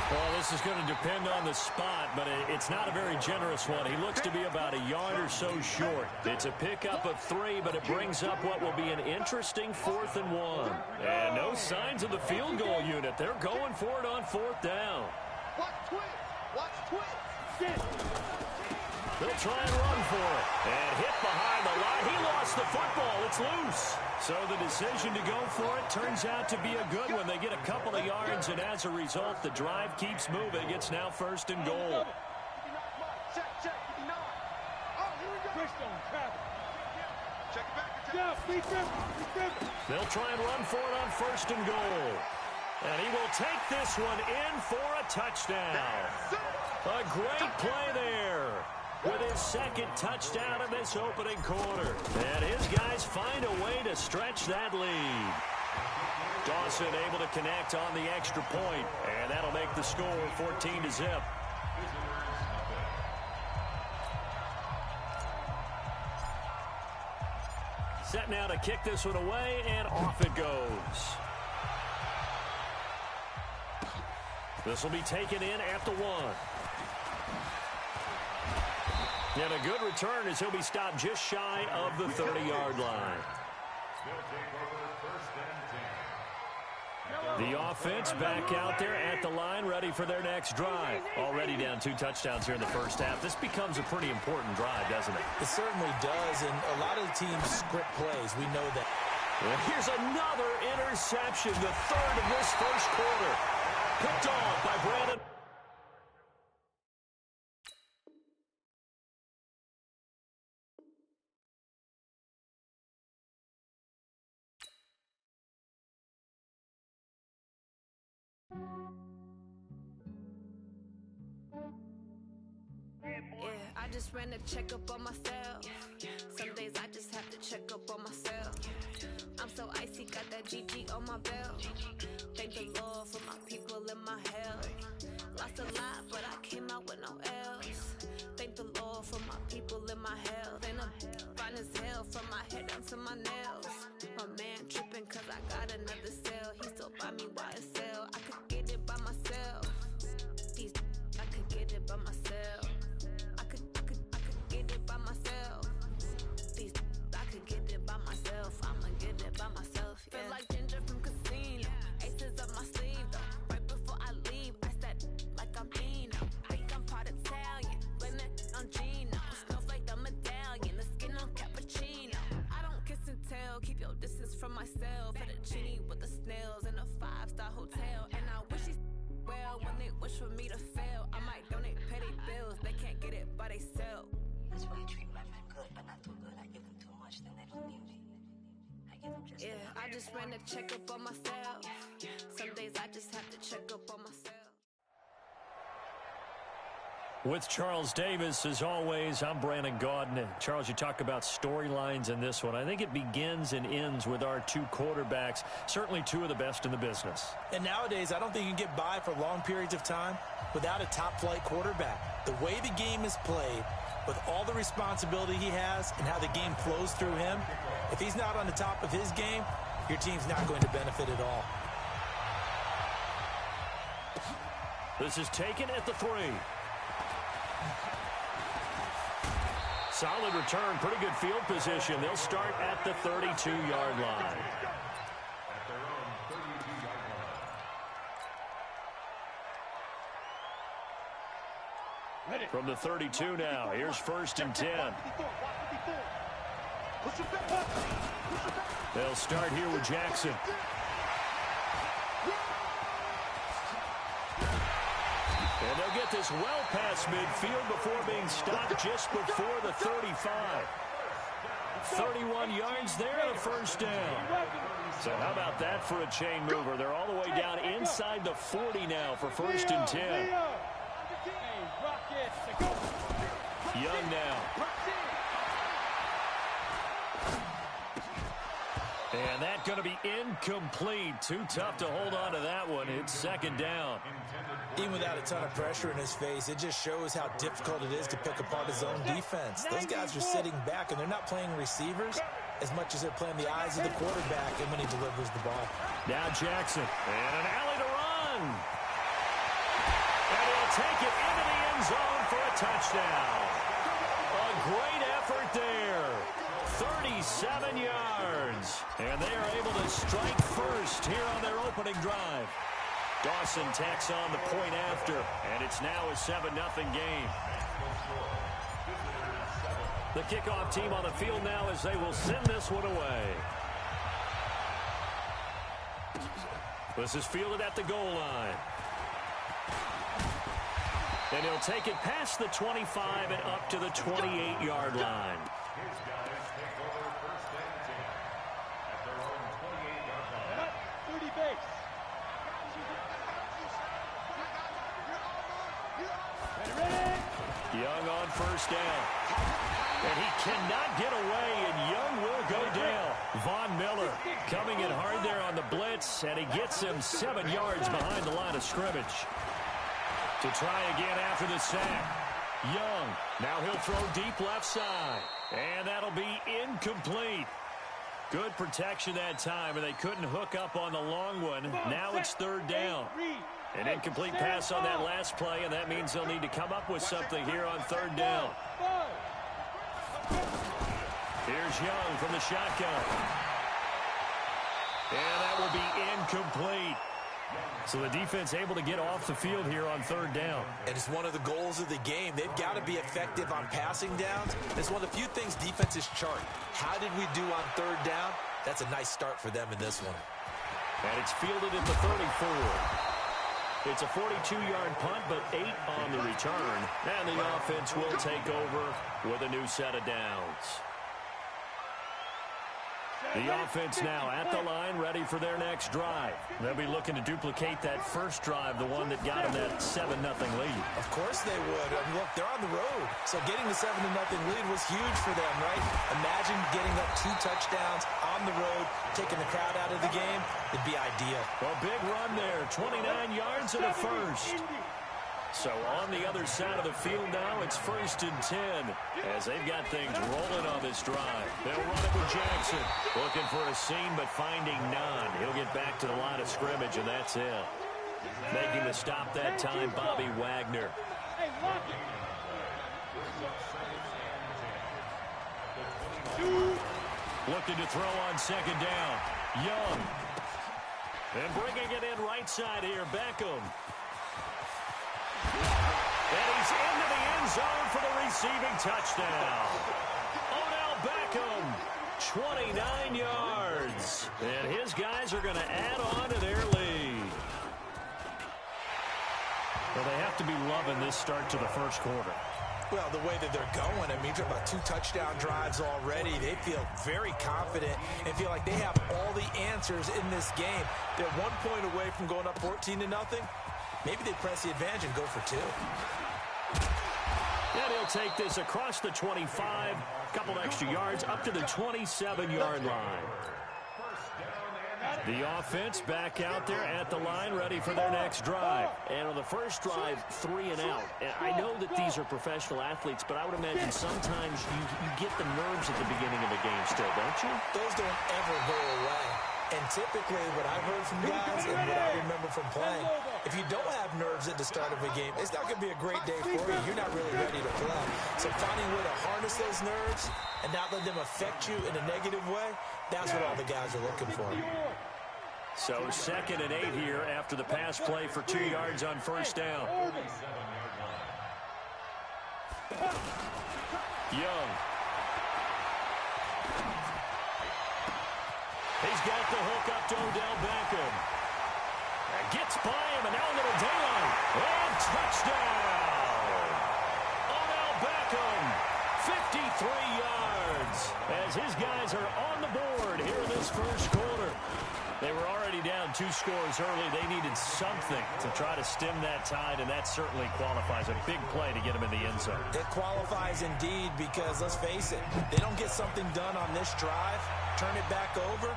A: Well, this is going to depend on the spot, but it's not a very generous one. He looks to be about a yard or so short. It's a pickup of 3, but it brings up what will be an interesting 4th and 1. And no signs of the field goal unit. They're going for it on 4th down.
C: Watch twist.
A: They'll try and run for it. And hit behind the line. He lost the football. It's loose. So the decision to go for it turns out to be a good one. They get a couple of yards, and as a result, the drive keeps moving. It's now 1st and goal.
C: Check. Oh, here we go. Check it back.
A: They'll try and run for it on 1st and goal. And he will take this one in for a touchdown. A great play there with his 2nd touchdown in this opening quarter. And his guys find a way to stretch that lead. Dawson able to connect on the extra point, and that'll make the score 14-0. Set now to kick this one away, and off it goes. This will be taken in at the 1. And a good return as he'll be stopped just shy of the 30-yard line. The offense back out there at the line, ready for their next drive. Already down 2 touchdowns here in the first half. This becomes a pretty important drive, doesn't it?
B: It certainly does, and a lot of the teams script plays. We know that.
A: And here's another interception, the third of this first quarter. Picked off by Brandon.
F: Yeah, I just ran a checkup on myself. Some days I just have to check up on myself. I'm so icy, got that GG on my belt. Thank the Lord for my people and my health. Lost a lot, but I came out with no else. Thank the Lord for my people and my health. And I'm fine as hell from my head down to my nails. My man tripping cause I got another cell. He still buy me YSL. I could get it by myself. These I could get it by myself. I could get it by myself. These I could get it by myself. I'ma get it by myself. Yeah. Feel like Ginger from Casino. Aces up my sleeve though. Right before I leave, I said like I'm Dino. Like I'm part Italian. Blame that on Gino. Snowflake the medallion. The skin on cappuccino. I don't kiss and tell. Keep your distance from myself. Fettuccine with the snails in a 5-star hotel. And I wish he's well when they wish for me to fail. I might donate petty bills. They can't get it by they sell.
G: That's why I treat my friend good, but not too good. I give them too much, then they don't need me. I give them just
F: Yeah, I just ran a checkup on myself. Some days I just have to check up on myself.
A: With Charles Davis, as always, I'm Brandon Gaudin. Charles, you talk about storylines in this one. I think it begins and ends with our two quarterbacks, certainly two of the best in the business.
B: And nowadays, I don't think you can get by for long periods of time without a top-flight quarterback. The way the game is played, with all the responsibility he has and how the game flows through him, if he's not on the top of his game, your team's not going to benefit at all.
A: This is taken at the 3. Solid return, pretty good field position. They'll start at the 32-yard line. From the 32 now, here's 1st and 10. They'll start here with Jackson. And they'll get this well past midfield before being stopped just before the 35. 31 yards there, a 1st down. So how about that for a chain mover? They're all the way down inside the 40 now for 1st and 10. Young now. And that's going to be incomplete. Too tough to hold on to that one. It's 2nd down.
B: Even without a ton of pressure in his face, it just shows how difficult it is to pick apart his own defense. Those guys are sitting back, and they're not playing receivers as much as they're playing the eyes of the quarterback and when he delivers the ball.
A: Now Jackson. And an alley to run. And he'll take it into the end zone for a touchdown. A great effort there. 37 yards. And they are able to strike first here on their opening drive. Dawson tacks on the point after, and it's now a 7-0 game. The kickoff team on the field now as they will send this one away. This is fielded at the goal line. And he'll take it past the 25 and up to the 28-yard line.
E: 30 base.
A: Young on 1st down. And he cannot get away, and Young will go down. Von Miller coming in hard there on the blitz, and he gets him 7 yards behind the line of scrimmage. To try again after the sack. Young, now he'll throw deep left side. And that'll be incomplete. Good protection that time, and they couldn't hook up on the long one. Now it's 3rd down. An incomplete pass on that last play, and that means they'll need to come up with something here on 3rd down. Here's Young from the shotgun. And that will be incomplete. So the defense able to get off the field here on 3rd down.
B: And it's one of the goals of the game. They've got to be effective on passing downs. It's one of the few things defenses chart. How did we do on 3rd down? That's a nice start for them in this one.
A: And it's fielded at the 34. It's a 42-yard punt, but 8 on the return. And the offense will take over with a new set of downs. The offense now at the line, ready for their next drive. They'll be looking to duplicate that first drive, the one that got them that 7-0 lead.
B: Of course they would. I mean, look, they're on the road. So getting the 7-0 lead was huge for them, right? Imagine getting up 2 touchdowns on the road, taking the crowd out of the game. It'd be ideal.
A: A big run there, 29 yards and a first. So on the other side of the field now, it's 1st and 10 as they've got things rolling on this drive. They'll run it with Jackson. Looking for a seam, but finding none. He'll get back to the line of scrimmage, and that's it. Making the stop that time, Bobby Wagner. Looking to throw on 2nd down. Young. And bringing it in right side here, Beckham. And he's into the end zone for the receiving touchdown. Odell Beckham, 29 yards. And his guys are going to add on to their lead. Well, they have to be loving this start to the first quarter.
B: Well, the way that they're going, I mean, you're talking about 2 touchdown drives already. They feel very confident and feel like they have all the answers in this game. They're 1 point away from going up 14-0. Maybe they press the advantage and go for 2.
A: And he'll take this across the 25, a couple extra yards, up to the 27-yard line. The offense back out there at the line, ready for their next drive. And on the first drive, 3 and out. And I know that these are professional athletes, but I would imagine sometimes you get the nerves at the beginning of a game still, don't you?
B: Those don't ever go away. And typically, what I've heard from guys and what I remember from playing, if you don't have nerves at the start of a game, it's not going to be a great day for you. You're not really ready to play. So finding a way to harness those nerves and not let them affect you in a negative way, that's what all the guys are looking for.
A: So 2nd and 8 here after the pass play for 2 yards on 1st down. Young. He's got the hook up to Odell Beckham. And gets by him, and now a little daylight. And touchdown! Odell Beckham, 53 yards. As his guys are on the board here in this first quarter. They were already down 2 scores early. They needed something to try to stem that tide, and that certainly qualifies. A big play to get them in the end zone.
B: It qualifies indeed because, let's face it, they don't get something done on this drive, turn it back over,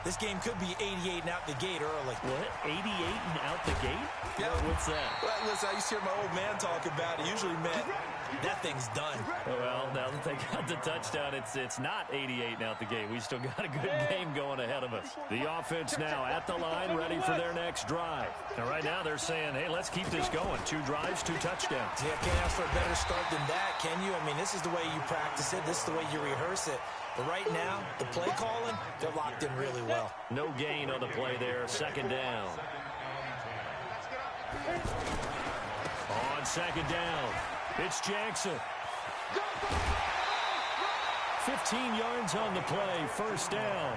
B: this game could be 88 and out the gate early.
A: What? 88 and out the gate?
B: Yeah.
A: What's that?
B: Well, listen, I used to hear my old man talk about it. Usually meant that thing's done.
A: Well, now that they got the touchdown, it's not 88 and out the gate. We still got a good game going ahead of us. The offense now at the line, ready for their next drive. And right now they're saying, hey, let's keep this going. 2 drives, 2 touchdowns.
B: Yeah, can't ask for a better start than that, can you? I mean, this is the way you practice it. This is the way you rehearse it. But right now, the play calling, they're locked in really well.
A: No gain on the play there. 2nd down. On 2nd down, it's Jackson. 15 yards on the play, 1st down.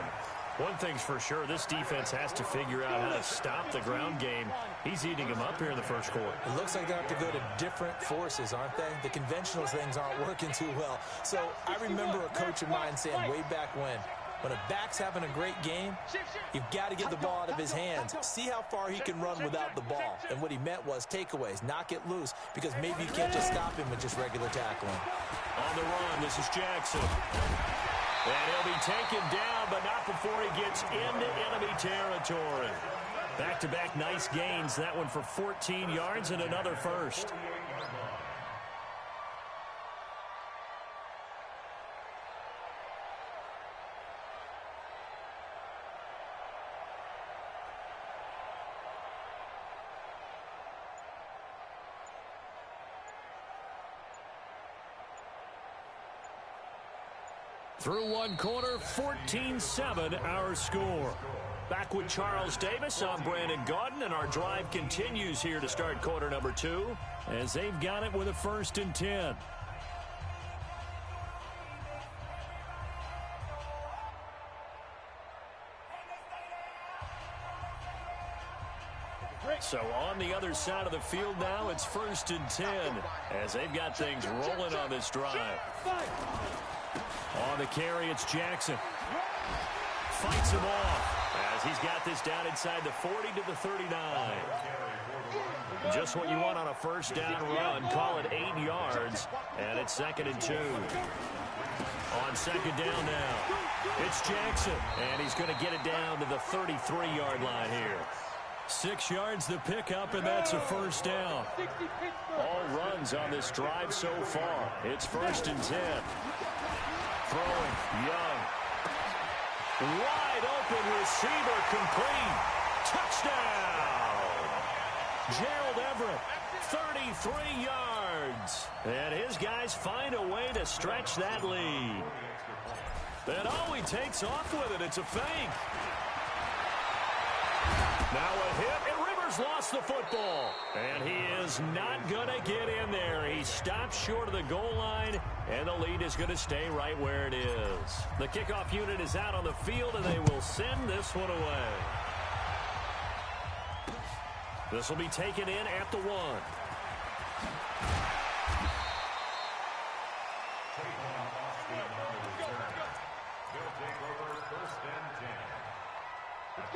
A: One thing's for sure, this defense has to figure out how to stop the ground game. He's eating them up here in the first quarter.
B: It looks like they have to go to different forces, aren't they? The conventional things aren't working too well. So I remember a coach of mine saying way back when a back's having a great game, you've got to get the ball out of his hands. See how far he can run without the ball. And what he meant was takeaways, knock it loose, because maybe you can't just stop him with just regular tackling.
A: On the run, this is Jackson. And he'll be taken down, but not before he gets into enemy territory. Back-to-back nice gains. That one for 14 yards and another first. Through one quarter, 14-7 our score. Back with Charles Davis, I'm Brandon Gaudin, and our drive continues here to start quarter number 2 as they've got it with a 1st and 10. So on the other side of the field now, it's 1st and 10 as they've got things rolling on this drive. On the carry, it's Jackson. Fights him off as he's got this down inside the 40 to the 39. Just what you want on a first down run. Call it 8 yards, and it's 2nd and 2. On 2nd down now, it's Jackson, and he's going to get it down to the 33-yard line here. 6 yards the pickup, and that's a first down. All runs on this drive so far. It's 1st and 10. Throwing, Young. Wide open receiver, complete. Touchdown! Gerald Everett, 33 yards. And his guys find a way to stretch that lead. And he takes off with it. It's a fake. Now a hit, and Rivers lost the football. And he is not going to get in there. He stops short of the goal line, and the lead is going to stay right where it is. The kickoff unit is out on the field, and they will send this one away. This will be taken in at the 1.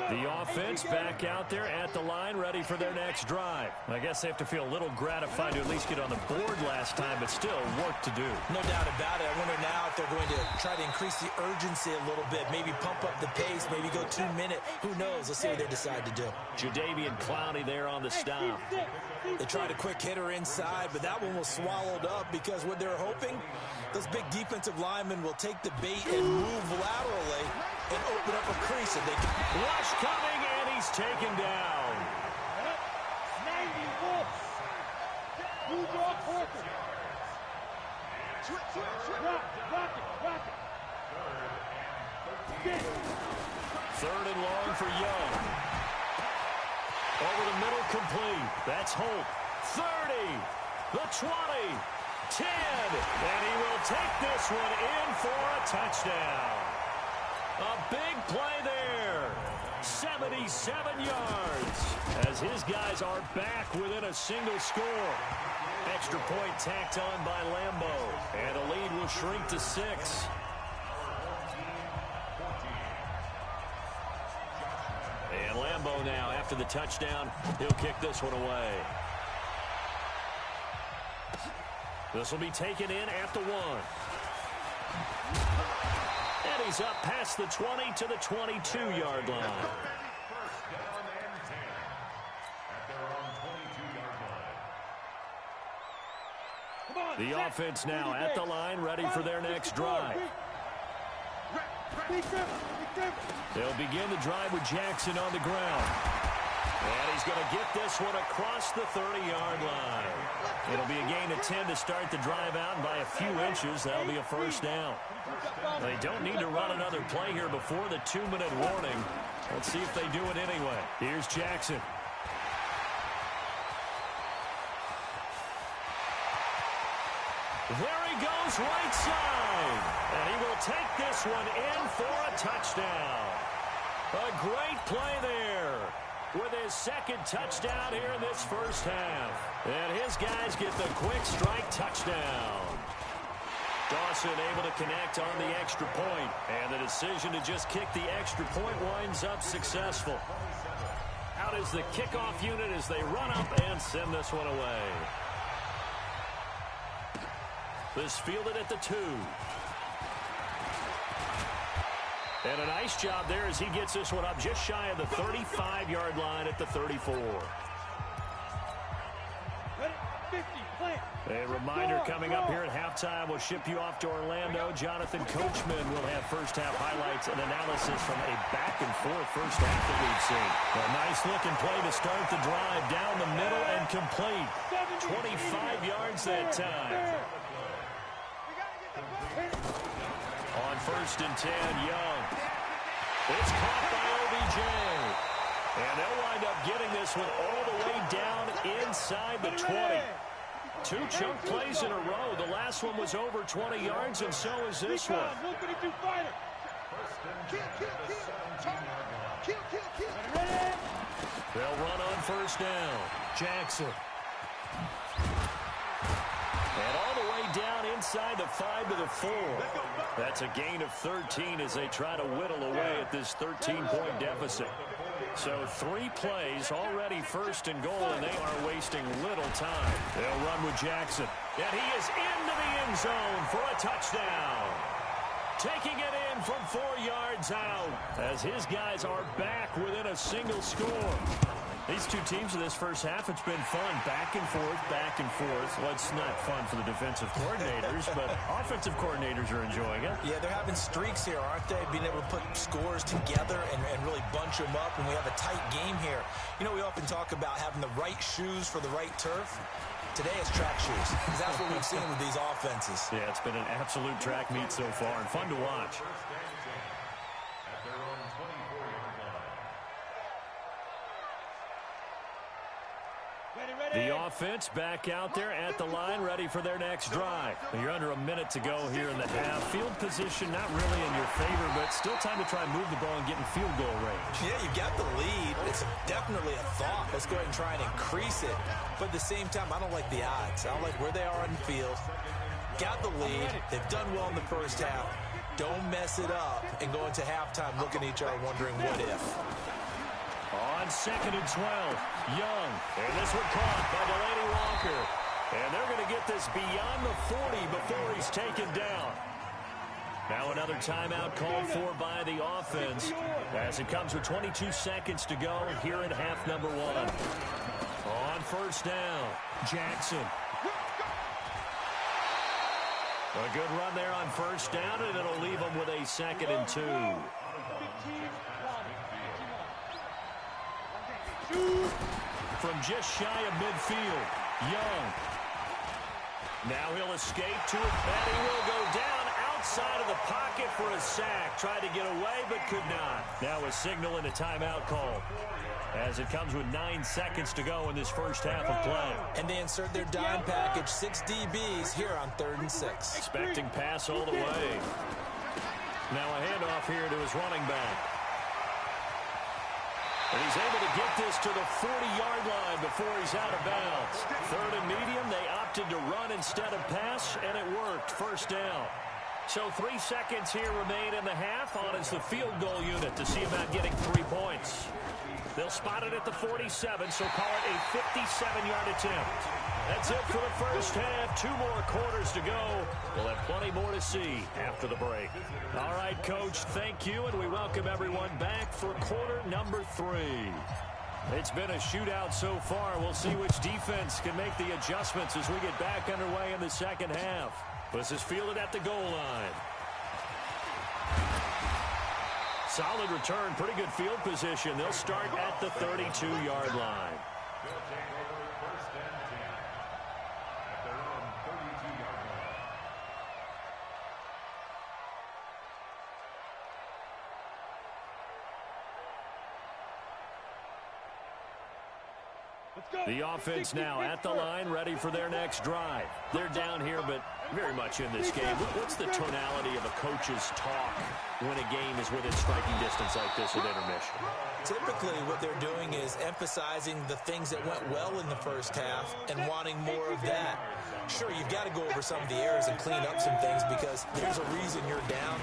A: The offense back out there at the line, ready for their next drive. I guess they have to feel a little gratified to at least get on the board last time, but still work to do.
B: No doubt about it. I wonder now if they're going to try to increase the urgency a little bit, maybe pump up the pace, maybe go 2 minute. Who knows? Let's see what they decide to do.
A: Jadeveon Clowney there on the stop.
B: They tried a quick hitter inside, but that one was swallowed up because what they're hoping, those big defensive linemen will take the bait and move laterally and open up a crease. And they can...
A: Rush coming, and he's taken down.
E: 91. Bulldog Parker. Rock it.
A: 3rd and long for Young. Over the middle, complete. That's Holt. 30, the 20, 10, and he will take this one in for a touchdown. A big play there. 77 yards as his guys are back within a single score. Extra point tacked on by Lambo, and the lead will shrink to 6. And Lambo now, after the touchdown, he'll kick this one away. This will be taken in at the 1. And he's up past the 20 to the 22-yard line. The offense now at the line, ready for their next drive. They'll begin the drive with Jackson on the ground. And he's going to get this one across the 30-yard line. It'll be a gain of 10 to start the drive out, and by a few inches, that'll be a first down. They don't need to run another play here before the 2-minute warning. Let's see if they do it anyway. Here's Jackson. There he goes, right side. And he will take this one in for a touchdown. A great play there with his 2nd touchdown here in this first half. And his guys get the quick strike touchdown. Dawson able to connect on the extra point. And the decision to just kick the extra point winds up successful. Out is the kickoff unit as they run up and send this one away. This fielded at the 2. And a nice job there as he gets this one up just shy of the 35-yard line at the 34. A reminder coming up here at halftime. We'll ship you off to Orlando. Jonathan Coachman will have first-half highlights and analysis from a back-and-forth first half that we've seen. A nice-looking play to start the drive down the middle and complete. 25 yards that time. On 1st and 10, Young. It's caught by OBJ. And they'll wind up getting this one all the way down inside the 20. 2 chunk plays in a row. The last one was over 20 yards, and so is this one. They'll run on first down. Jackson. And all the way down inside the 5 to the 4. That's a gain of 13 as they try to whittle away at this 13-point deficit. So 3 plays, already first and goal, and they are wasting little time. They'll run with Jackson. And he is into the end zone for a touchdown. Taking it in from 4 yards out as his guys are back within a single score. These two teams in this first half, it's been fun. Back and forth, back and forth. Well, it's not fun for the defensive coordinators, but offensive coordinators are enjoying it.
B: Yeah, they're having streaks here, aren't they? Being able to put scores together and really bunch them up, and we have a tight game here. You know, we often talk about having the right shoes for the right turf. Today it's track shoes, because that's what we've seen with these offenses.
A: Yeah, it's been an absolute track meet so far, and fun to watch. The offense back out there at the line, ready for their next drive. You're under a minute to go here in the half. Field position not really in your favor, but still time to try and move the ball and get in field goal range.
B: Yeah, you've got the lead. It's definitely a thought. Let's go ahead and try and increase it. But at the same time, I don't like the odds. I don't like where they are on the field. Got the lead. They've done well in the first half. Don't mess it up and go into halftime looking at each other wondering what if.
A: On 2nd and 12, Young. And this one caught by Delaney Walker. And they're going to get this beyond the 40 before he's taken down. Now another timeout called for by the offense as it comes with 22 seconds to go here in half number 1. On first down, Jackson. A good run there on first down, and it'll leave them with a 2nd and 2. From just shy of midfield, Young. Now he'll escape to it, and he will go down outside of the pocket for a sack. Tried to get away, but could not. Now a signal and a timeout call as it comes with 9 seconds to go in this first half of play.
B: And they insert their dime package, 6 DBs here on 3rd and 6.
A: Expecting pass all the way. Now a handoff here to his running back. And he's able to get this to the 40-yard line before he's out of bounds. 3rd and medium, they opted to run instead of pass, and it worked. First down. So 3 seconds here remain in the half on as the field goal unit to see about getting 3 points. They'll spot it at the 47, so call it a 57-yard attempt. That's it for the first half. 2 more quarters to go. We'll have plenty more to see after the break. All right, Coach, thank you, and we welcome everyone back for quarter number 3. It's been a shootout so far. We'll see which defense can make the adjustments as we get back underway in the second half. This is fielded at the goal line. Solid return, pretty good field position. They'll start at the 32-yard line. The offense now at the line, ready for their next drive. They're down here, but very much in this game. What's the tonality of a coach's talk when a game is within striking distance like this at intermission?
B: Typically, what they're doing is emphasizing the things that went well in the first half and wanting more of that. Sure, you've got to go over some of the errors and clean up some things because there's a reason you're down.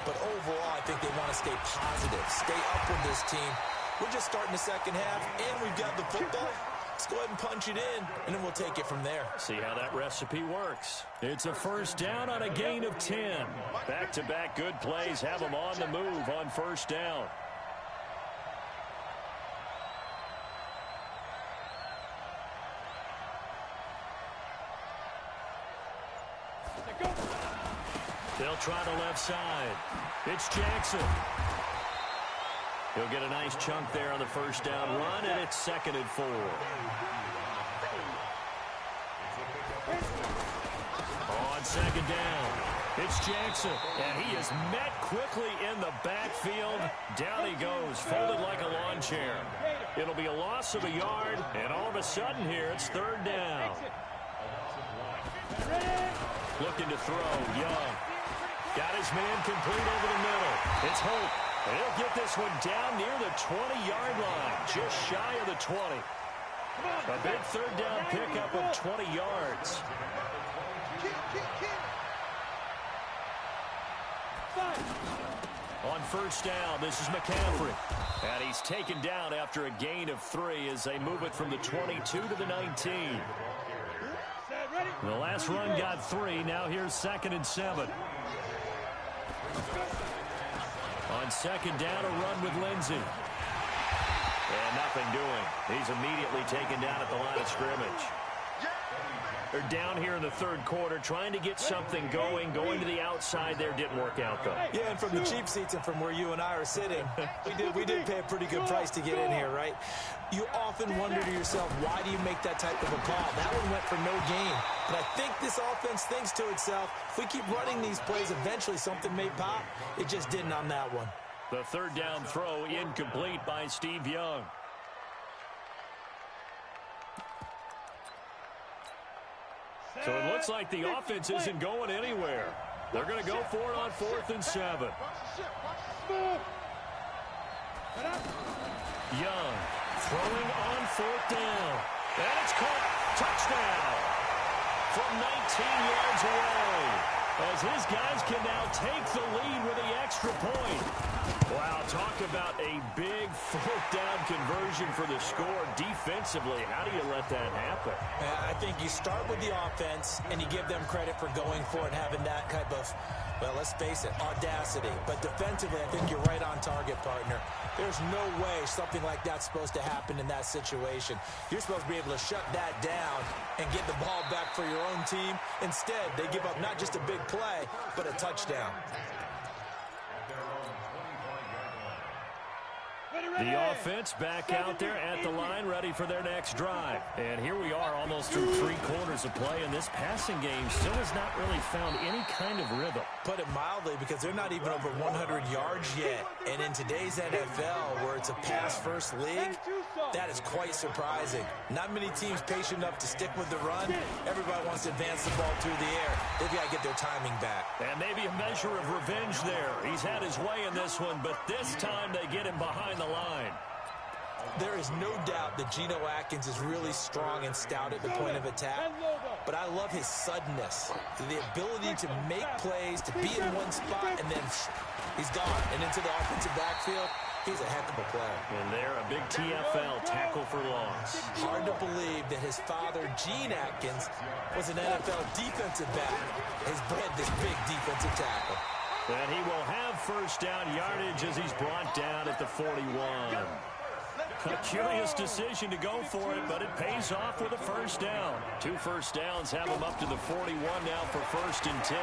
B: But overall, I think they want to stay positive, stay up with this team. We're just starting the second half, and we've got the football. Let's go ahead and punch it in, and then we'll take it from there.
A: See how that recipe works. It's a first down on a gain of 10. Back-to-back good plays have them on the move on first down. They'll try the left side. It's Jackson. He'll get a nice chunk there on the first down run, and it's 2nd and 4. On 2nd down, it's Jackson, and he is met quickly in the backfield. Down he goes, folded like a lawn chair. It'll be a loss of a yard, and all of a sudden here, it's 3rd down. Looking to throw, Young. Got his man complete over the middle. It's Holt. And he'll get this one down near the 20-yard line, just shy of the 20. A big third down pickup of 20 yards. On first down, this is McCaffrey. And he's taken down after a gain of 3 as they move it from the 22 to the 19. The last run got 3. Now here's 2nd and 7. On second down, a run with Lindsey. And nothing doing. He's immediately taken down at the line of scrimmage. They're down here in the third quarter, trying to get something going to the outside there. Didn't work out, though.
B: Yeah, and from the cheap seats and from where you and I are sitting, we did pay a pretty good price to get in here, right? You often wonder to yourself, why do you make that type of a call? That one went for no gain. But I think this offense thinks to itself, if we keep running these plays, eventually something may pop. It just didn't on that one.
A: The third down throw incomplete by Steve Young. So it looks like the offense isn't going anywhere. They're going to go for it on 4th and 7. Young throwing on 4th down. And it's caught. Touchdown. From 19 yards away. As his guys can now take the lead with the extra point. Wow, talk about a big 4th down conversion for the score. Defensively, how do you let that happen?
B: I think you start with the offense and you give them credit for going for it and having that type of, well, let's face it, audacity. But defensively, I think you're right on target, partner. There's no way something like that's supposed to happen in that situation. You're supposed to be able to shut that down and get the ball back for your own team. Instead, they give up not just a big play, but a touchdown.
A: The offense back out there at the line, ready for their next drive. And here we are almost through 3 quarters of play, and this passing game still has not really found any kind of rhythm.
B: Put it mildly, because they're not even over 100 yards yet. And in today's NFL, where it's a pass-first league, that is quite surprising. Not many teams patient enough to stick with the run. Everybody wants to advance the ball through the air. They've got to get their timing back.
A: And maybe a measure of revenge there. He's had his way in this one, but this time they get him behind the line.
B: There is no doubt that Geno Atkins is really strong and stout at the point of attack, but I love his suddenness, the ability to make plays, to be in one spot, and then he's gone. And into the offensive backfield, he's a heck of a player.
A: And there, a big TFL tackle for loss.
B: Hard to believe that his father, Gene Atkins, was an NFL defensive back. Has bred this big defensive tackle.
A: And he will have first down yardage as he's brought down at the 41. A curious decision to go for it, but it pays off with a first down. 2 first downs have him up to the 41 now for 1st and 10.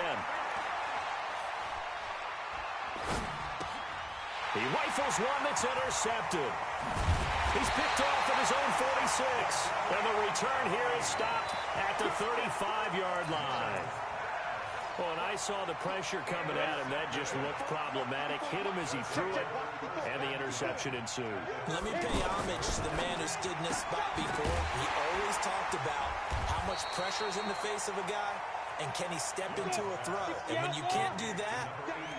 A: He rifles one that's intercepted. He's picked off at his own 46. And the return here is stopped at the 35-yard line. Well, and I saw the pressure coming at him. That just looked problematic. Hit him as he threw it, and the interception ensued.
B: Let me pay homage to the man who stood in this spot before. He always talked about how much pressure is in the face of a guy, and can he step into a throw. And when you can't do that,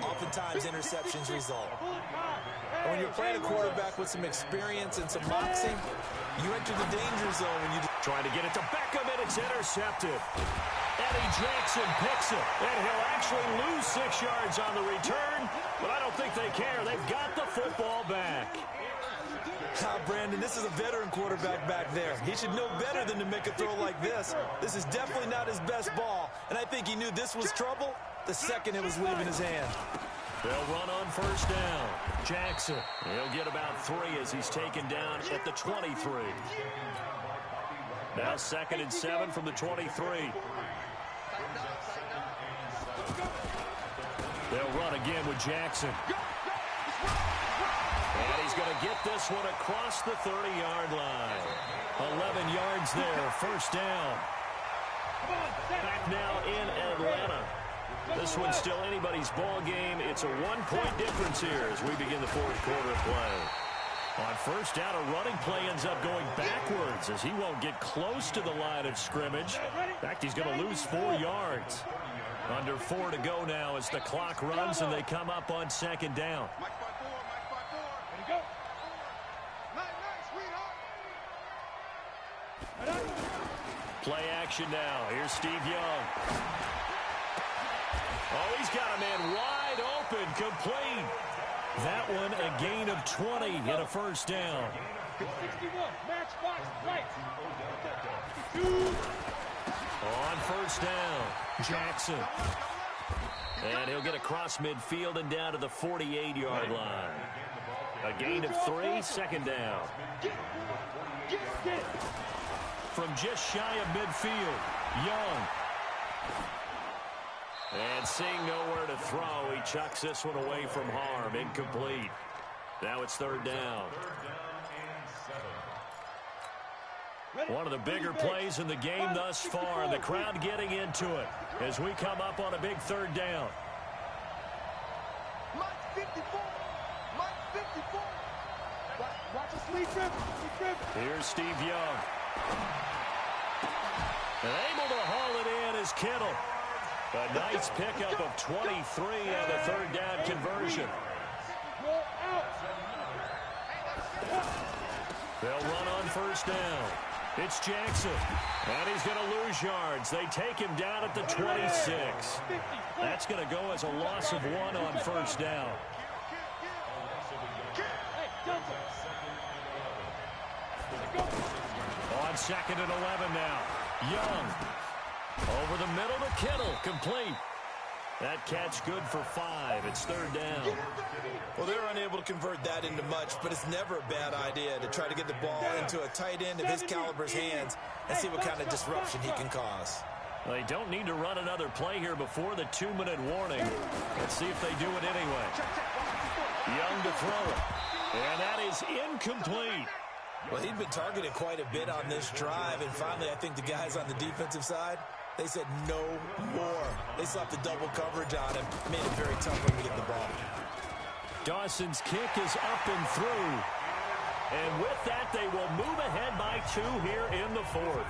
B: oftentimes interceptions result. And when you're playing a quarterback with some experience and some moxie, you enter the danger zone when you
A: trying to get it to Beckham, and it's intercepted. Eddie Jackson picks it, and he'll actually lose 6 yards on the return, but I don't think they care. They've got the football back.
B: Brandon, this is a veteran quarterback back there. He should know better than to make a throw like this. This is definitely not his best ball, and I think he knew this was trouble the second it was leaving his hand.
A: They'll run on first down. Jackson, he'll get about 3 as he's taken down at the 23. Now 2nd and 7 from the 23. They'll run again with Jackson. And he's going to get this one across the 30-yard line. 11 yards there, first down. Back now in Atlanta. This one's still anybody's ball game. It's a 1-point difference here as we begin the 4th quarter of play. On first down, a running play ends up going backwards as he won't get close to the line of scrimmage. In fact, he's going to lose 4 yards. Under 4 to go now as the clock runs and they come up on second down. Play action now. Here's Steve Young. Oh, he's got a man wide open, complete. That one a gain of 20 and a first down.
E: 61, match box, right.
A: On first down, Jackson. And he'll get across midfield and down to the 48-yard line. A gain of 3, second down. From just shy of midfield, Young. And seeing nowhere to throw, he chucks this one away from harm. Incomplete. Now it's third down. One of the bigger plays in the game thus far, and the crowd getting into it as we come up on a big third down.
E: Mike 54. Mike 54. Watch us lead driven.
A: Here's Steve Young. And able to haul it in is Kittle. A nice pickup of 23 on the third down conversion. They'll run on first down. It's Jackson. And he's going to lose yards. They take him down at the 26. That's going to go as a loss of 1 on first down. On second and 11 now. Young. Over the middle to Kittle. Complete. That catch good for 5. It's third down.
B: Well, they're unable to convert that into much, but it's never a bad idea to try to get the ball into a tight end of his caliber's hands and see what kind of disruption he can cause.
A: They don't need to run another play here before the 2-minute warning. Let's see if they do it anyway. Young to throw it. And that is incomplete.
B: Well, he'd been targeted quite a bit on this drive, and finally I think the guys on the defensive side, they said no more. They slapped the double coverage on him, made it very tough for him to get the ball.
A: Dawson's kick is up and through. And with that, they will move ahead by 2 here in the 4th.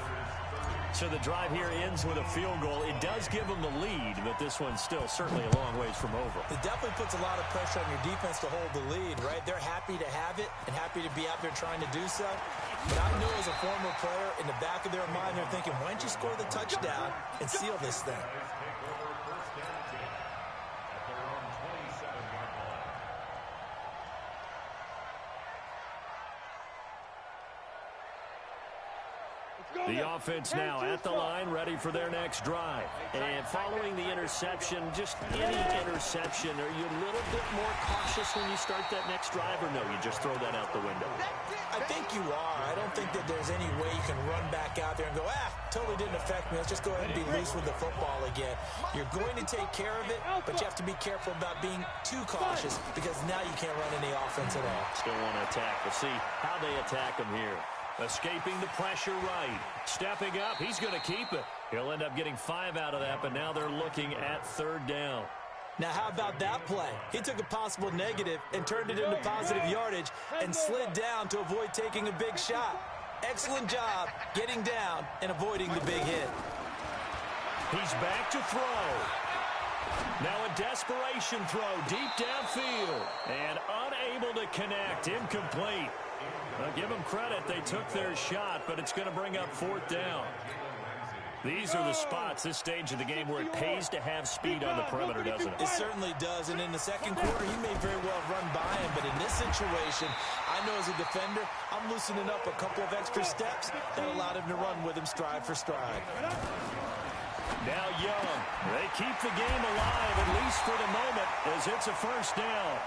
A: So the drive here ends with a field goal. It does give them the lead, but this one's still certainly a long ways from over.
B: It definitely puts a lot of pressure on your defense to hold the lead, right? They're happy to have it and happy to be out there trying to do so. But I know as a former player, in the back of their mind, they're thinking, why don't you score the touchdown and seal this thing?
A: The offense now at the line, ready for their next drive. And following the interception, just any interception, are you a little bit more cautious when you start that next drive, or no, you just throw that out the window?
B: I think you are. I don't think that there's any way you can run back out there and go, totally didn't affect me. Let's just go ahead and be loose with the football again. You're going to take care of it, but you have to be careful about being too cautious because now you can't run any offense at all.
A: Still want to attack. We'll see how they attack them here. Escaping the pressure right. Stepping up, he's going to keep it. He'll end up getting 5 out of that, but now they're looking at third down.
B: Now, how about that play? He took a possible negative and turned it into positive yardage and slid down to avoid taking a big shot. Excellent job getting down and avoiding the big hit.
A: He's back to throw. Now a desperation throw deep downfield and unable to connect. Incomplete. Now give them credit. They took their shot, but it's going to bring up fourth down. These are the spots, this stage of the game, where it pays to have speed on the perimeter, doesn't it?
B: It certainly does, and in the second quarter, he may very well run by him, but in this situation, I know as a defender, I'm loosening up a couple of extra steps that allowed him to run with him stride for stride.
A: Now Young, they keep the game alive, at least for the moment, as it's a first down.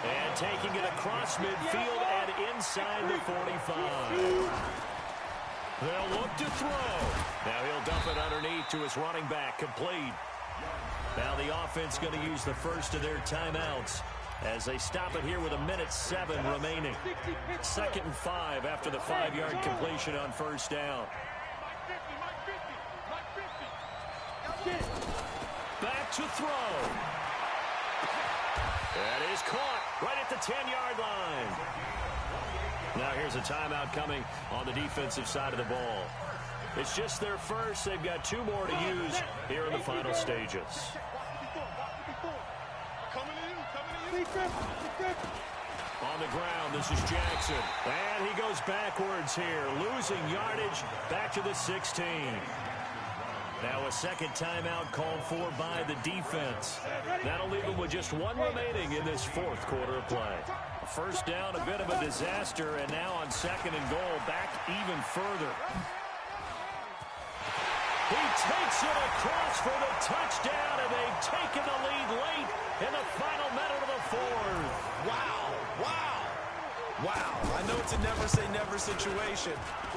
A: And taking it across midfield and inside the 45. They'll look to throw. Now he'll dump it underneath to his running back, complete. Now the offense going to use the first of their timeouts as they stop it here with 1:07 remaining. 2nd and 5 after the 5-yard completion on first down. Back to throw. That is caught right at the 10-yard line. Now here's a timeout coming on the defensive side of the ball. It's just their first. They've got 2 more to use here in the final stages. On the ground, this is Jackson. And he goes backwards here, losing yardage back to the 16. Now a second timeout called for by the defense. That'll leave them with just 1 remaining in this 4th quarter of play. A first down, a bit of a disaster, and now on 2nd and goal, back even further. He takes it across for the touchdown, and they've taken the lead late in the final minute of the 4th.
B: Wow, wow, wow. I know it's a never-say-never situation,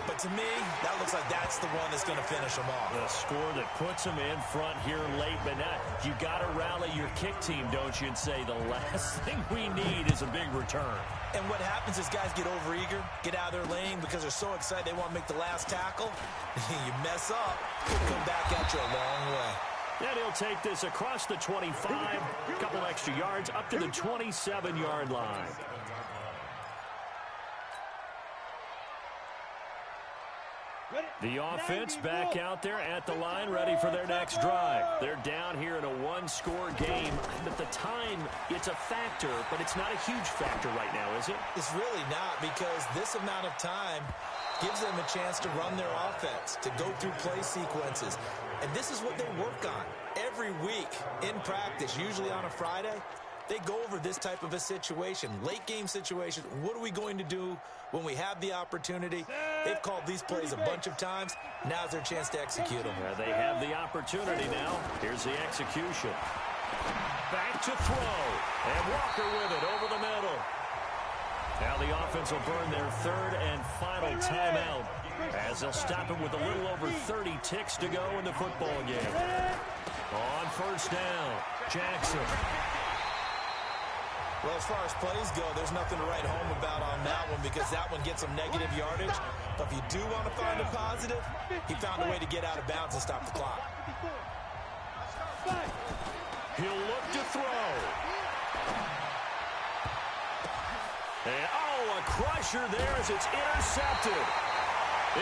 B: but to me, that looks like that's the one that's going to finish them off.
A: The score that puts them in front here late, but now you got to rally your kick team, don't you, and say the last thing we need is a big return.
B: And what happens is guys get overeager, get out of their lane because they're so excited they want to make the last tackle. You mess up, it'll come back at you a long way.
A: And he'll take this across the 25, a couple extra yards, up to the 27-yard line. The offense back out there at the line, ready for their next drive. They're down here in a 1-score game. At the time, it's a factor, but it's not a huge factor right now, is it?
B: It's really not, because this amount of time gives them a chance to run their offense, to go through play sequences. And this is what they work on every week in practice, usually on a Friday. They go over this type of a situation, late game situation. What are we going to do when we have the opportunity? They've called these plays a bunch of times. Now's their chance to execute them.
A: They have the opportunity now. Here's the execution. Back to throw. And Walker with it over the middle. Now the offense will burn their 3rd and final timeout as they'll stop it with a little over 30 ticks to go in the football game. On 1st down, Jackson.
B: Well, as far as plays go, there's nothing to write home about on that one because that one gets some negative yardage. But if you do want to find a positive, he found a way to get out of bounds and stop the clock.
A: He'll look to throw. And, a crusher there as it's intercepted.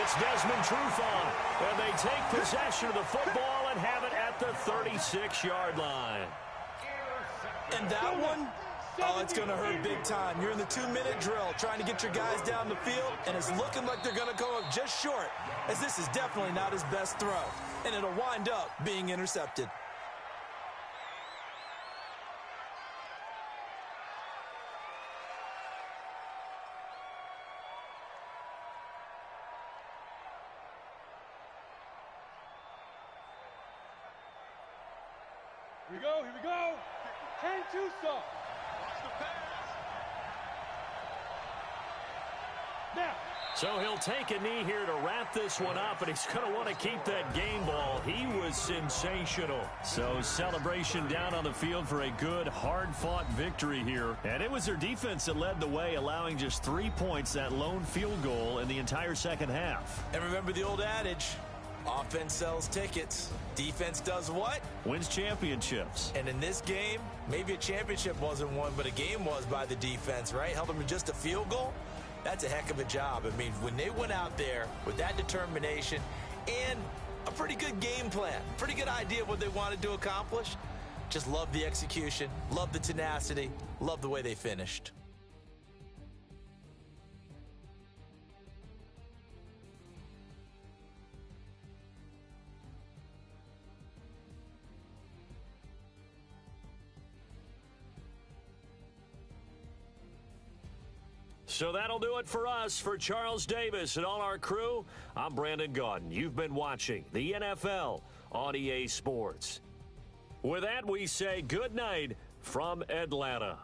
A: It's Desmond Trufant, and they take possession of the football and have it at the 36-yard line.
B: And that one? Oh, it's going to hurt big time. You're in the 2-minute drill trying to get your guys down the field, and it's looking like they're going to go up just short, as this is definitely not his best throw, and it'll wind up being intercepted.
E: Here we go, here we go. 10-2 stop. Now.
A: So he'll take a knee here to wrap this one up, and he's going to want to keep that game ball. He was sensational. So celebration down on the field for a good, hard-fought victory here. And it was their defense that led the way, allowing just 3 points, that lone field goal in the entire second half.
B: And remember the old adage, offense sells tickets. Defense does what?
A: Wins championships.
B: And in this game, maybe a championship wasn't won, but a game was by the defense, right? Held them to just a field goal. That's a heck of a job. I mean, when they went out there with that determination and a pretty good game plan, pretty good idea of what they wanted to accomplish, just love the execution, love the tenacity, love the way they finished.
A: So that'll do it for us. For Charles Davis and all our crew, I'm Brandon Gaudin. You've been watching the NFL on EA Sports. With that, we say good night from Atlanta.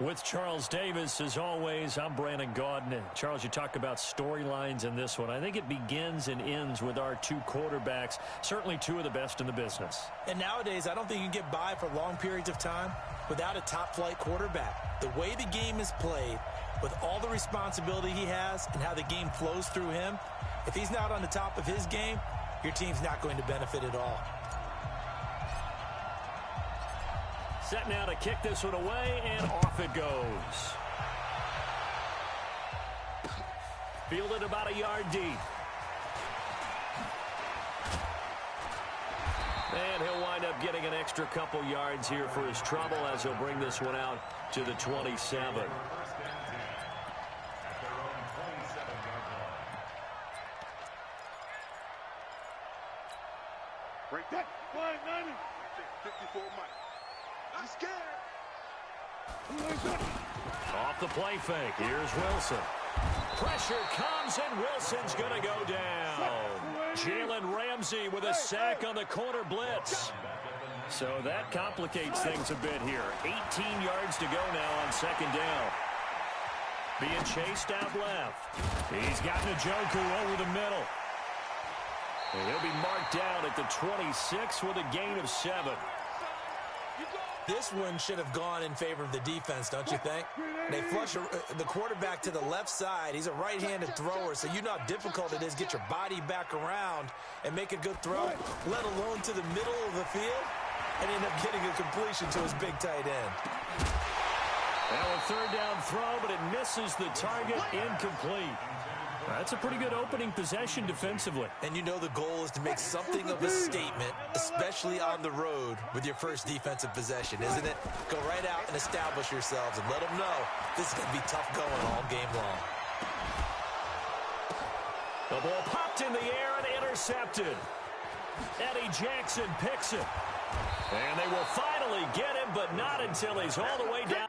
A: With Charles Davis, as always, I'm Brandon Gaudin. Charles, you talk about storylines in this one. I think it begins and ends with our two quarterbacks, certainly two of the best in the business.
B: And nowadays, I don't think you can get by for long periods of time without a top-flight quarterback. The way the game is played, with all the responsibility he has and how the game flows through him, if he's not on the top of his game, your team's not going to benefit at all.
A: Set now to kick this one away, and off it goes. Fielded about a yard deep. And he'll wind up getting an extra couple yards here for his trouble as he'll bring this one out to the 27.
E: Break that. 190. 54 Mike. I'm scared.
A: Off the play fake. Here's Wilson. Pressure comes, and Wilson's going to go down. Jalen Ramsey with a sack on the corner blitz. So that complicates things a bit here. 18 yards to go now on second down. Being chased out left. He's got Njoku over the middle. And he'll be marked down at the 26 with a gain of 7.
B: This one should have gone in favor of the defense, don't you think? They flush the quarterback to the left side. He's a right-handed thrower, so you know how difficult it is to get your body back around and make a good throw, let alone to the middle of the field, and end up getting a completion to his big tight end.
A: Now a third down throw, but it misses the target, incomplete. That's a pretty good opening possession defensively.
B: And you know the goal is to make something of a statement, especially on the road with your first defensive possession, isn't it? Go right out and establish yourselves and let them know this is going to be tough going all game long.
A: The ball popped in the air and intercepted. Eddie Jackson picks it. And they will finally get him, but not until he's all the way down.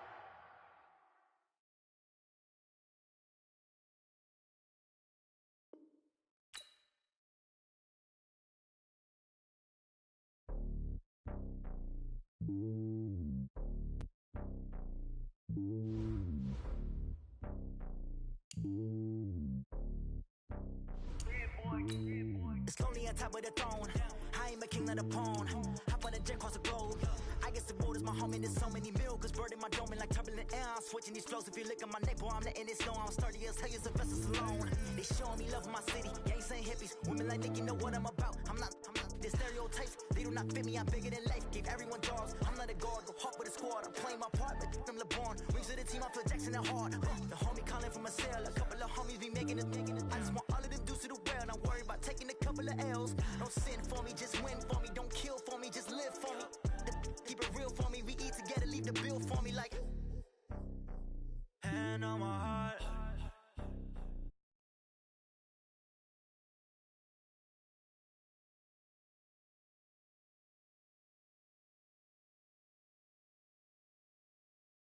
D: It's lonely on top of the throne. I am a king of the pawn. Hop on a jet across the globe. I guess the world is my home and there's so many milkers burning my dome like turbulent air. I'm switching these flows. If you look at my neck, boy, I'm letting it slow. I'm sturdy as hell as Sylvester Stallone. They showing me love in my city. Gangs ain't hippies. Women like Nick, you know what I'm about. I'm not the stereotypes. They do not fit me. I'm bigger than life. Give everyone jobs. I'm not a guard. Go hawk with a squad. I'm playing my part, but I'm LeBron. Rings to the team. I feel Jackson and hard. The homie calling from a cell.